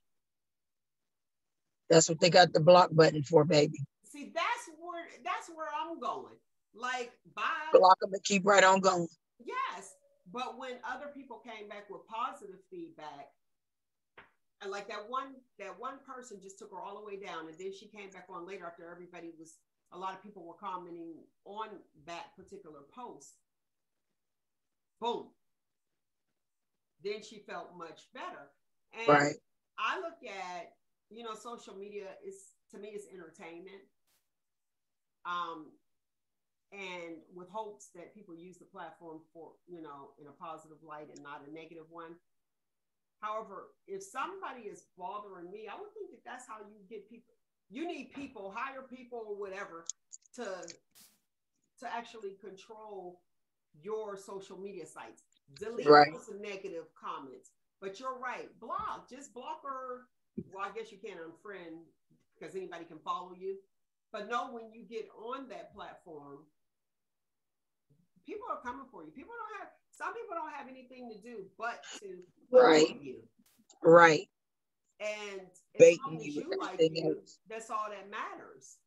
That's what they got the block button for, baby. See, that's where I'm going. Like, bye. Block them and keep right on going. Yes. But when other people came back with positive feedback, and like that one person just took her all the way down, and then she came back on later after a lot of people were commenting on that particular post. Boom. Then she felt much better. And right. I look at, social media to me, it's entertainment. And with hopes that people use the platform for, in a positive light and not a negative one. However, if somebody is bothering me, I would think that that's how you get people. You need people, hire people or whatever to actually control your social media sites. Delete those negative comments. But you're right. Just block her. Well, I guess you can't unfriend because anybody can follow you. But know when you get on that platform, people are coming for you. Some people don't have anything to do but to right. you. Right. And as long as you like you, that's all that matters.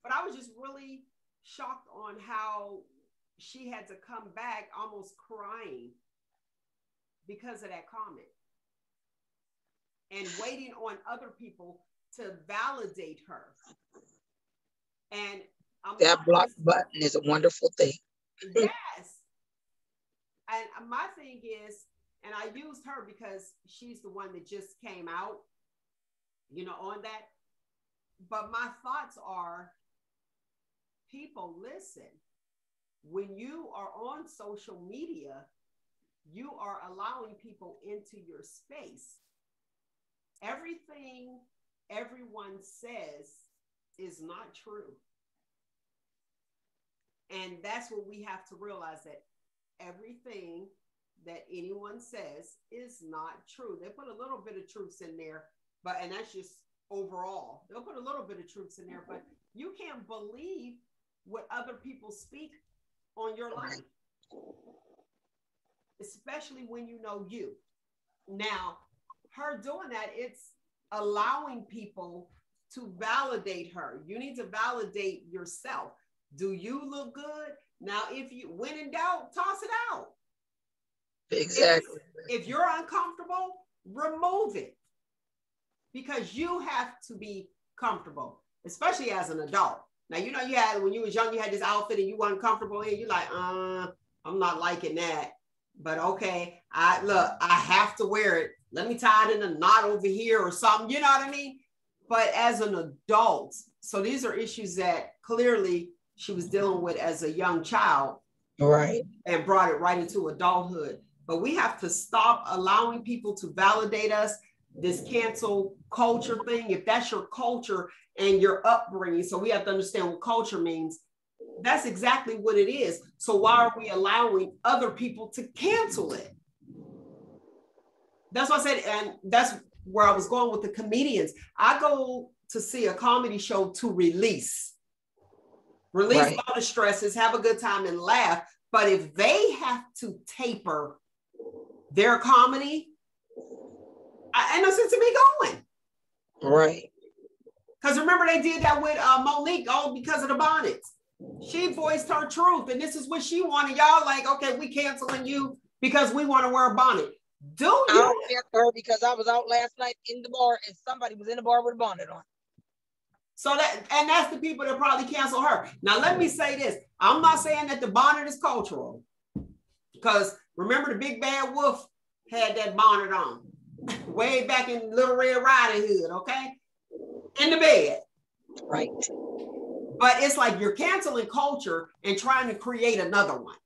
But I was just really shocked on how she had to come back almost crying because of that comment. And waiting on other people to validate her. And that block button is a wonderful thing. Yes. And my thing is, and I used her because she's the one that just came out, you know, on that. But my thoughts are, people, listen, when you are on social media, you are allowing people into your space. Everything everyone says is not true. And that's what we have to realize, that everything that anyone says is not true. They put a little bit of truths in there, but, and that's just overall, they'll put a little bit of truths in there, but you can't believe what other people speak on your life, especially when you know you. Now, her doing that, it's allowing people to validate her. You need to validate yourself. Do you look good? Now, if you, when in doubt, toss it out. Exactly. If you're uncomfortable, remove it. Because you have to be comfortable, especially as an adult. Now, you know, you had, when you was young, you had this outfit and you weren't comfortable in. You're like, I'm not liking that. But okay, I have to wear it. Let me tie it in a knot over here or something. You know what I mean? But as an adult, so these are issues that clearly she was dealing with as a young child. Right. And brought it right into adulthood. But we have to stop allowing people to validate us. This cancel culture thing, if that's your culture and your upbringing, so we have to understand what culture means. That's exactly what it is. So why are we allowing other people to cancel it? That's what I said, and that's where I was going with the comedians. I go to see a comedy show to release right. all the stresses, have a good time and laugh. But if they have to taper their comedy, I ain't no sense in me going. Right. Because remember, they did that with Monique, all because of the bonnets. She voiced her truth, and this is what she wanted. Y'all like, okay, we canceling you because we want to wear a bonnet. Do you? I don't cancel her because I was out last night in the bar and somebody was in the bar with a bonnet on. So that's the people that probably cancel her. Now, let me say this. I'm not saying that the bonnet is cultural, because remember the Big Bad Wolf had that bonnet on way back in Little Red Riding Hood, okay? In the bed. Right. But it's like you're canceling culture and trying to create another one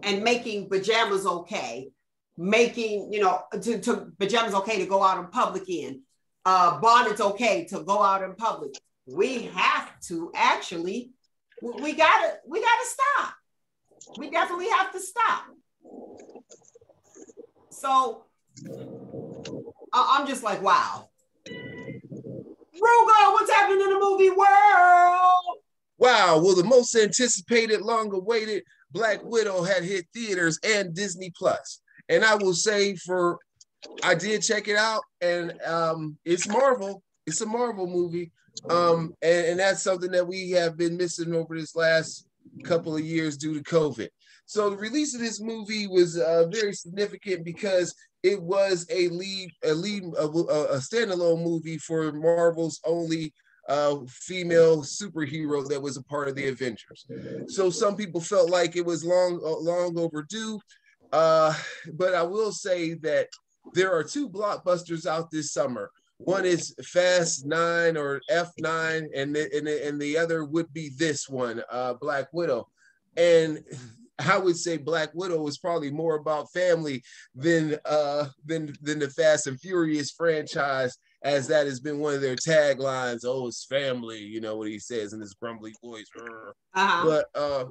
and making pajamas okay, making, you know, to pajamas okay to go out in public in, bonnets okay to go out in public. We have to actually, we gotta stop. We definitely have to stop. So I'm just like, wow. Roogle, what's happening in the movie world? Wow, well, the most anticipated, long-awaited Black Widow had hit theaters and Disney Plus. And I will say I did check it out, and it's Marvel. It's a Marvel movie. And that's something that we have been missing over this last couple of years due to COVID. So the release of this movie was very significant because it was a standalone movie for Marvel's only female superhero that was a part of the Avengers. So some people felt like it was long overdue. But I will say that there are two blockbusters out this summer. One is Fast 9 or F9, and the other would be this one, Black Widow. And I would say Black Widow is probably more about family than the Fast and Furious franchise, as that has been one of their taglines. Oh, it's family, you know what he says in his grumbly voice. But I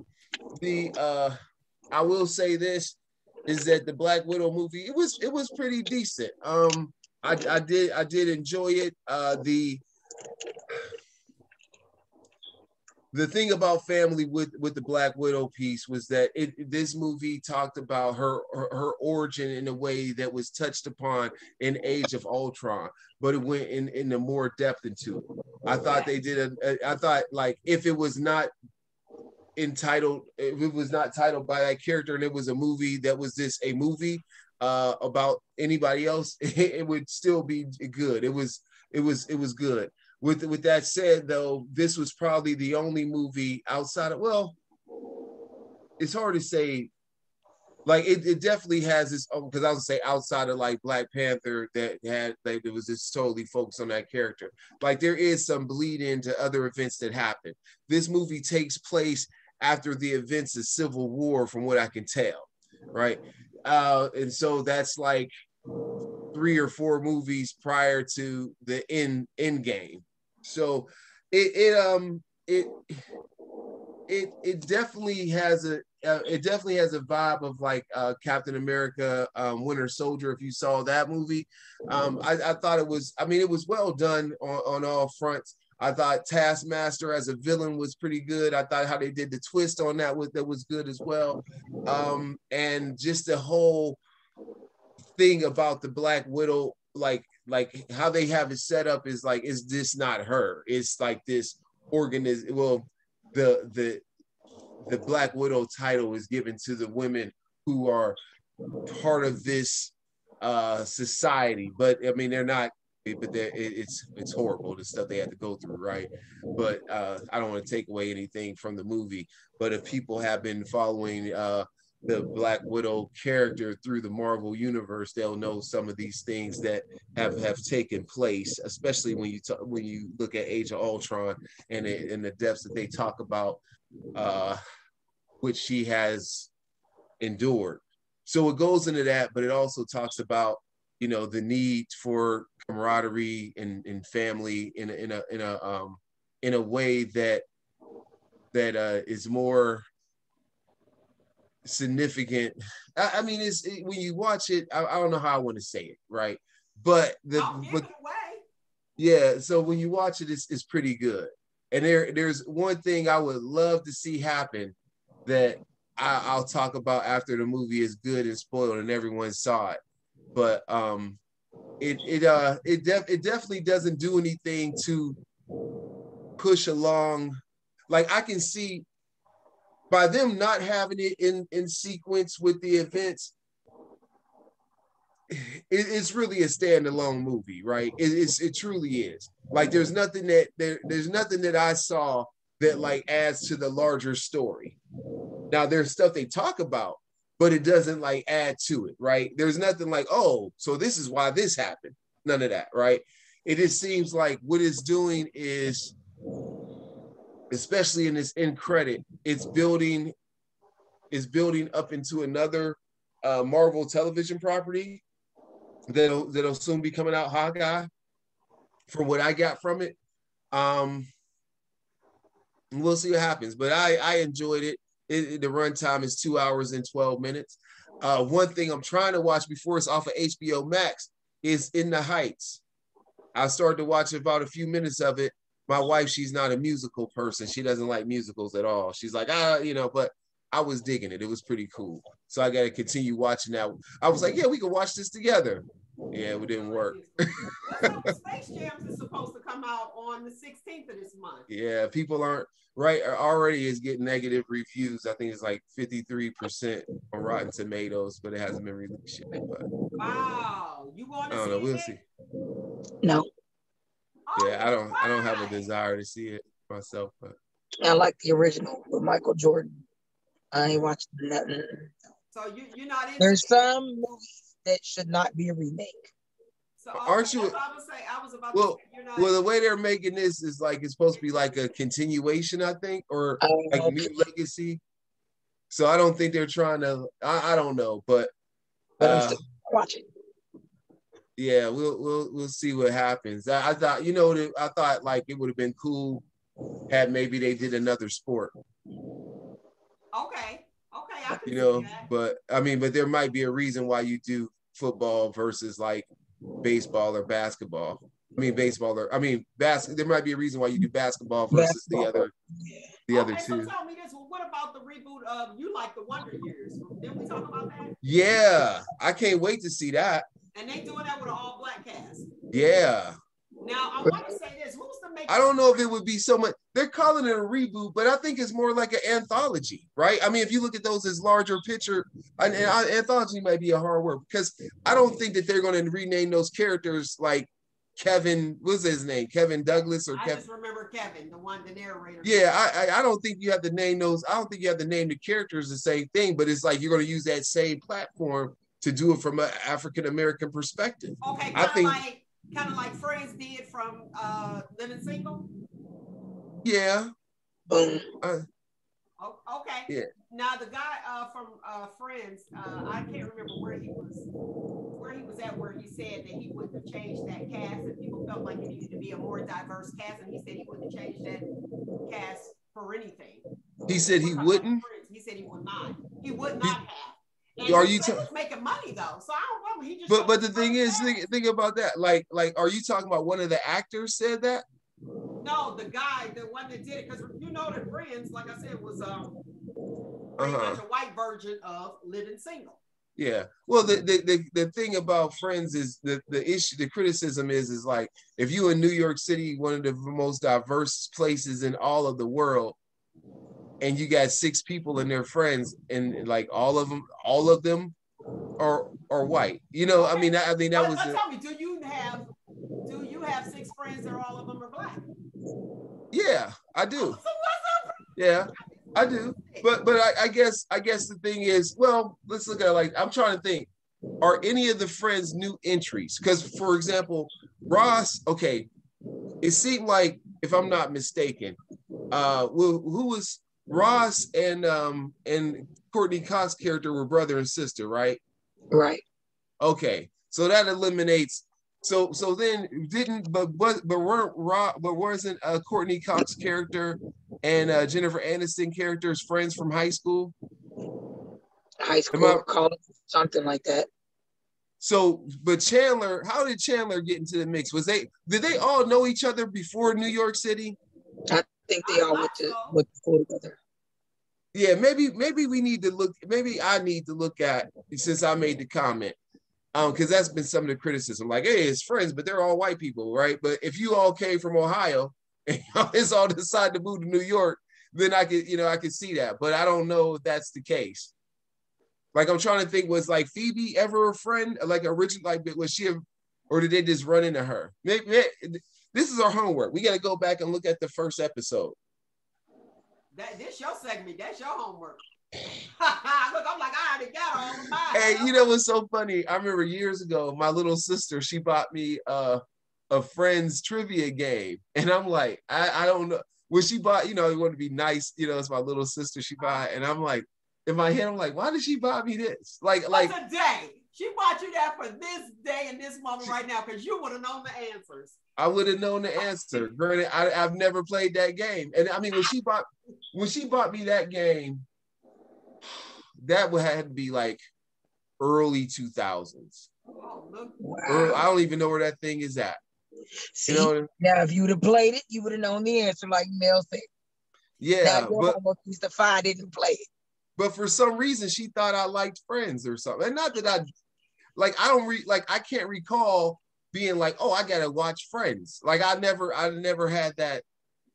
will say this is that the Black Widow movie, it was pretty decent. I did enjoy it. The thing about family with the Black Widow piece was that this movie talked about her origin in a way that was touched upon in Age of Ultron, but it went into more depth into it. I thought they did I thought, like, if it was not titled by that character and it was a movie that was a movie about anybody else, it would still be good. It was good. with that said, though, this was probably the only movie outside of, well, it's hard to say. Like it definitely has its own, because I was gonna say outside of like Black Panther that had like it was just totally focused on that character. Like there is some bleed into other events that happen. This movie takes place after the events of Civil War, from what I can tell, right? And so that's like 3 or 4 movies prior to the end game. So it definitely has a vibe of like Captain America, Winter Soldier. If you saw that movie, I thought it was. I mean, it was well done on all fronts. I thought Taskmaster as a villain was pretty good. I thought how they did the twist on that was good as well. And just the whole thing about the Black Widow, like how they have it set up is like, is this not her? It's like this organism. Well, the Black Widow title is given to the women who are part of this society, but I mean they're not. But it's horrible, the stuff they had to go through, right? But I don't want to take away anything from the movie. But if people have been following the Black Widow character through the Marvel universe, they'll know some of these things that have taken place, especially when you look at Age of Ultron and the depths that they talk about, which she has endured. So it goes into that, but it also talks about, you know, the need for camaraderie and family in a way that is more significant. I mean, when you watch it, I don't know how I want to say it, right? But yeah, so when you watch it, it's pretty good. And there's one thing I would love to see happen that I'll talk about after the movie is good and spoiled and everyone saw it. But it definitely doesn't do anything to push along. Like I can see by them not having it in sequence with the events, it's really a standalone movie, right? It truly is. Like there's nothing that I saw that like adds to the larger story. Now there's stuff they talk about, but it doesn't like add to it, right? There's nothing like, oh, so this is why this happened. None of that, right? It just seems like what it's doing is, especially in this end credit, it's building up into another Marvel television property that'll soon be coming out, Hawkeye, from what I got from it. We'll see what happens, but I enjoyed it. The runtime is 2 hours and 12 minutes. One thing I'm trying to watch before it's off of HBO Max is In the Heights. I started to watch about a few minutes of it. My wife, she's not a musical person. She doesn't like musicals at all. She's like, but I was digging it. It was pretty cool. So I got to continue watching that. I was like, yeah, we can watch this together. Yeah, it didn't work. Space Jams is supposed to come out on the 16th of this month. Yeah, people aren't right. Already is getting negative reviews. I think it's like 53% on Rotten Tomatoes, but it hasn't been released yet. But wow, you want to see it? I don't know. We'll see. No. Yeah, I don't have a desire to see it myself, but I like the original with Michael Jordan. I ain't watched nothing. So you're not into There's some movies that should not be a remake. So aren't you? I was about well, to say, you're not. Well, the way they're making this is like it's supposed to be like a continuation, I think, or like okay. New Legacy. So I don't think they're trying to. I don't know, but I'm still watching. Yeah, we'll see what happens. I thought, I thought like it would have been cool had maybe they did another sport. Okay, I can see that. But I mean, but there might be a reason why you do football versus like baseball or basketball. I mean, there might be a reason why you do basketball versus the other two. So tell me this. Well, what about the reboot of You Like the Wonder Years? Didn't we talk about that? Yeah, I can't wait to see that. And they doing that with an all-black cast. Yeah. Now, I want to say this. Who's the maker? I don't know if it would be so much. They're calling it a reboot, but I think it's more like an anthology, right? I mean, if you look at those as larger picture, an anthology might be a hard word because I don't think that they're going to rename those characters like Kevin, what's his name? Kevin Douglas or Kevin? I just remember Kevin, the narrator. Yeah, I don't think you have to name those. I don't think you have to name the characters the same thing, but it's like you're going to use that same platform to do it from an African American perspective. Okay, kind of like Friends did from Living Single. Yeah. Okay. Yeah. Now the guy from Friends, I can't remember where he was at, where he said that he wouldn't have changed that cast, and people felt like it needed to be a more diverse cast, and he said he wouldn't have changed that cast for anything. He said he wouldn't. He said he would not. He would not have. And are he you was making money though, so I don't know. He just. But the thing is, think about that. Like, are you talking about one of the actors said that? No, the guy, the one that did it, because you know that Friends, like I said, was pretty much a white version of Living Single. Yeah. Well, the thing about Friends is the issue, the criticism is like, if you in New York City, one of the most diverse places in all of the world, and you got 6 people and their friends, and like all of them are white. You know, okay. I mean that was. Tell me, do you have 6 friends that all of them are black? Yeah, I do. So what's up? Yeah, I do. But I guess the thing is, well, let's look at it like, I'm trying to think, are any of the friends new entries? Because for example, Ross, okay, it seemed like, if I'm not mistaken, who was Ross and Courtney Cox's character were brother and sister, right? Right. Okay, so that eliminates. So then wasn't Courtney Cox's character and Jennifer Aniston characters friends from high school? High school, college, something like that. So, but Chandler, how did Chandler get into the mix? Did they all know each other before New York City? I think they all went to school together. Yeah, maybe we need to look. Maybe I need to look at, since I made the comment. Because that's been some of the criticism, like, hey, it's friends, but they're all white people, right? But if you all came from Ohio and it's all decided to move to New York, then I could see that. But I don't know if that's the case. Like, I'm trying to think, was like Phoebe ever a friend? Like original, like, was she or did they just run into her? Maybe this is our homework. We got to go back and look at the first episode. This your segment. That's your homework. Look, I'm like, I already got all of mine. Hey, you know what's so funny? I remember years ago, my little sister, she bought me a Friends trivia game. And I'm like, I don't know. When she bought, you want to be nice, it's my little sister she bought. And I'm like, in my head, I'm like, why did she buy me this? Like a day. She bought you that for this day and this moment right now, because you would have known the answers. I would have known the answer. Granted, I've never played that game. And I mean, when she bought me that game, that would have to be like early 2000s. Wow. I don't even know where that thing is at. See, now if you would have played it, you would have known the answer, like Mel said. Yeah, but used to find it and play it. But for some reason, she thought I liked Friends or something. And not that I can't recall being like, oh, I gotta watch Friends. Like I never had that.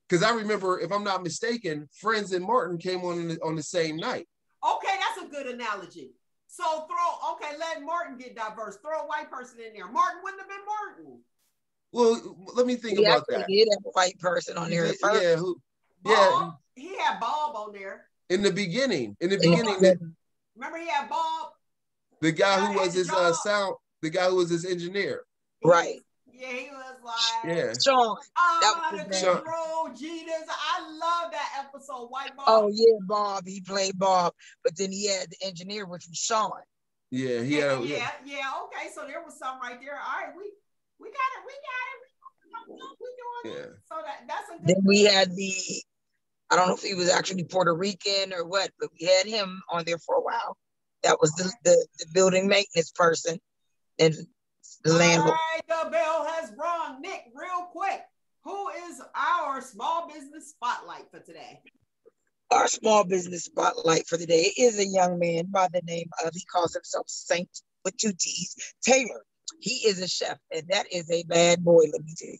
Because I remember, if I'm not mistaken, Friends and Martin came on the same night. Okay, that's a good analogy. So let Martin get diverse. Throw a white person in there. Martin wouldn't have been Martin. Well, let me think about that. He did have a white person on there at first. Yeah, Bob, he had Bob on there. In the beginning. Remember he had Bob? The guy who was his the guy who was his engineer. Right. Yeah, he was like, Sean. Jesus. I love that episode, White Bob. Oh yeah, Bob. He played Bob, but then he had the engineer, which was Sean. Yeah, okay, so there was some right there. All right, we got it. We doing it. So that's a good Then we had I don't know if he was actually Puerto Rican or what, but we had him on there for a while. That was the building maintenance person and the landlord. All right, the bell has rung. Nick, real quick, who is our small business spotlight for today? Our small business spotlight for today is a young man by the name of, he calls himself Saint with 2 T's, Taylor. He is a chef, and that is a bad boy, let me tell you.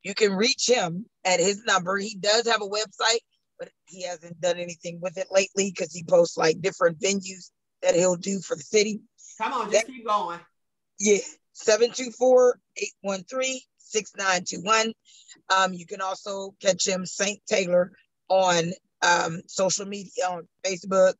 You can reach him at his number. He does have a website, but he hasn't done anything with it lately because he posts like different venues that he'll do for the city. Come on, just keep going. Yeah, 724-813-6666. 6921. You can also catch him, Saint Taylor, on social media, on Facebook,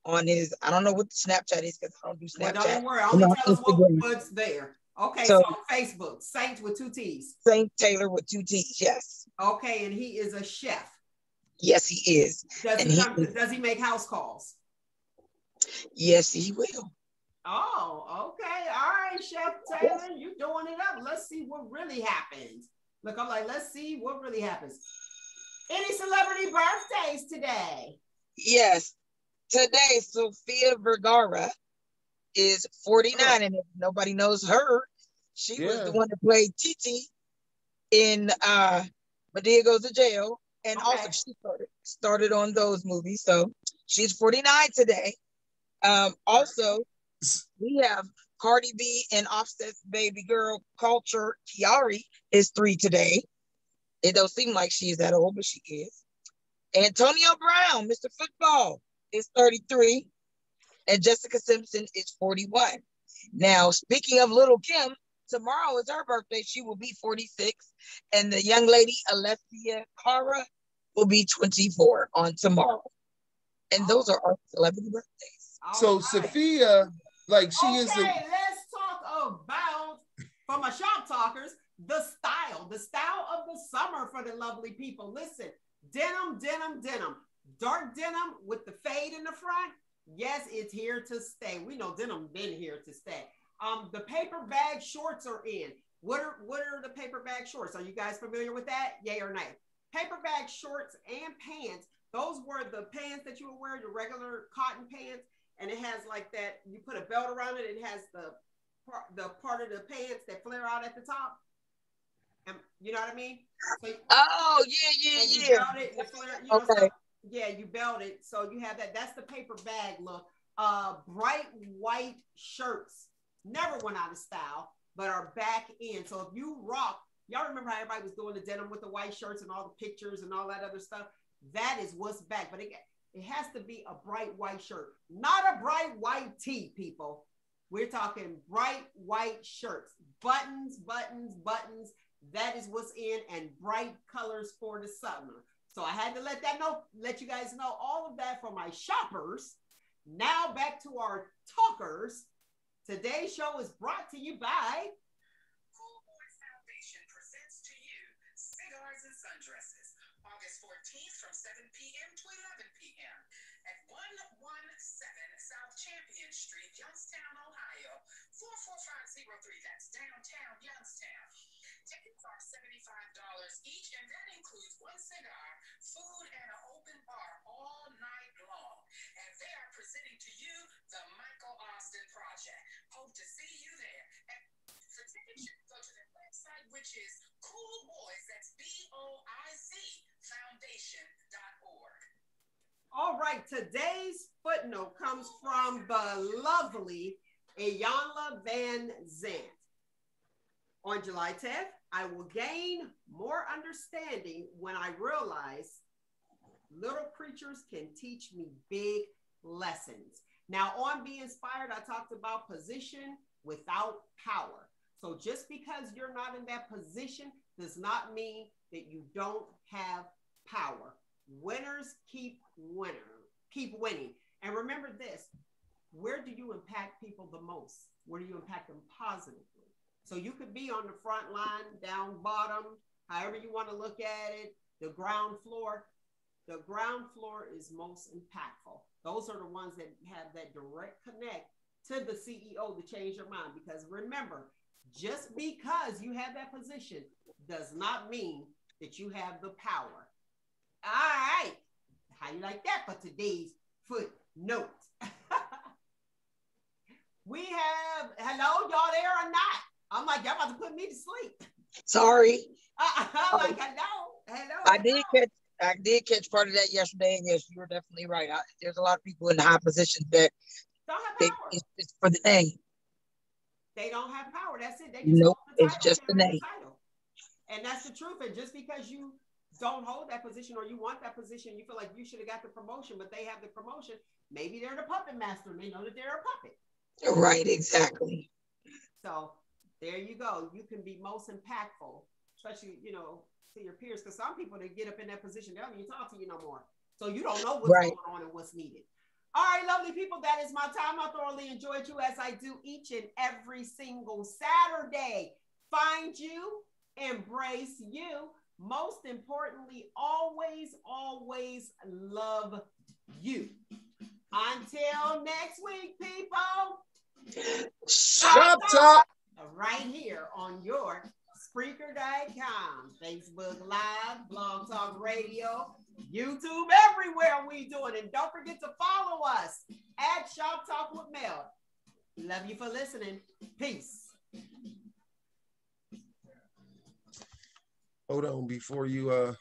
on his, I don't know what the Snapchat is because I don't do Snapchat. Well, don't worry. Only tell us what's there. Okay, so Facebook, Saint with 2 T's. Saint Taylor with 2 T's, yes. Okay, and he is a chef. Yes, he is. Does he make house calls? Yes, he will. Oh, okay. All right, Chef Taylor, you doing it up. Let's see what really happens. Look, I'm like, let's see what really happens. Any celebrity birthdays today? Yes. Today, Sofia Vergara is 49, and if nobody knows her, she was the one that played Titi in Madea Goes to Jail, and also she started on those movies. So she's 49 today. Also, we have Cardi B and Offset's baby girl, Culture Kiari, is 3 today. It don't seem like she's that old, but she is. Antonio Brown, Mr. Football, is 33. And Jessica Simpson is 41. Now, speaking of Little Kim, tomorrow is her birthday. She will be 46. And the young lady, Alessia Cara, will be 24 on tomorrow. And those are our celebrity birthdays. So Sophia, like she is. Okay, let's talk about, for my shop talkers, the style of the summer for the lovely people. Listen, denim, dark denim with the fade in the front. Yes, it's here to stay. We know denim been here to stay. The paper bag shorts are in. What are the paper bag shorts? Are you guys familiar with that? Yay or nay? Paper bag shorts and pants. Those were the pants that you would wear, your regular cotton pants, and it has like that. You put a belt around it. It has the part of the pants that flare out at the top. And you know what I mean? So, yeah. You belt it, the flare, you know, so, yeah, you belt it. So you have that. That's the paper bag look. Bright white shirts never went out of style, but are back in. So if you rock, y'all remember how everybody was doing the denim with the white shirts and all the pictures and all that other stuff? That is what's back. But it has to be a bright white shirt, not a bright white tee, people. We're talking bright white shirts, buttons. That is what's in, and bright colors for the summer. So I had to let you guys know all of that for my shoppers. Now back to our talkers. Today's show is brought to you by Cool Boys Foundation presents to you Cigars and Sundresses, August 14th from 7 p.m. to 11 p.m. at 117 South Champion Street, Youngstown, Ohio, 44503. That's downtown Youngstown. Tickets are $75 each, and that includes 1 cigar, food, and an open bar all night long. And they are presenting to you the Michael Austin Project. Hope to see you there. And for tickets, you can go to their website, which is Cool Boys, that's BOIZ Foundation.org. All right, today's footnote comes from the lovely Iyanla Van Zandt. On July 10th, I will gain more understanding when I realize little creatures can teach me big lessons. Now, on Be Inspired, I talked about position without power. So just because you're not in that position does not mean that you don't have power. Winners keep winning. And remember this, where do you impact people the most? Where do you impact them positively? So you could be on the front line, down bottom, however you want to look at it, the ground floor. The ground floor is most impactful. Those are the ones that have that direct connect to the CEO to change your mind. Because remember, just because you have that position does not mean that you have the power. All right. How you like that for today's footnote? We have, hello, y'all there or not? I'm like, y'all about to put me to sleep. Sorry. I'm like, hello. I did catch part of that yesterday, and yes, you were definitely right. There's a lot of people in high positions that don't have power. It's for the name. They don't have power. That's it. They just nope, it's just the name. And that's the truth. And just because you don't hold that position or you want that position, you feel like you should have got the promotion, but they have the promotion. Maybe they're the puppet master and they know that they're a puppet. Right, exactly. So there you go. You can be most impactful especially, you know, to your peers, because some people, they get up in that position, they don't even talk to you no more. So you don't know what's going on and what's needed. All right, lovely people, that is my time. I thoroughly enjoyed you as I do each and every single Saturday. Find you, embrace you. Most importantly, always, always love you. Until next week, people. ShopTalk. Right here on your Spreaker.com, Facebook Live, Blog Talk Radio, YouTube, everywhere we do it. And don't forget to follow us at ShopTalkwithMel. Love you for listening. Peace. Hold on before you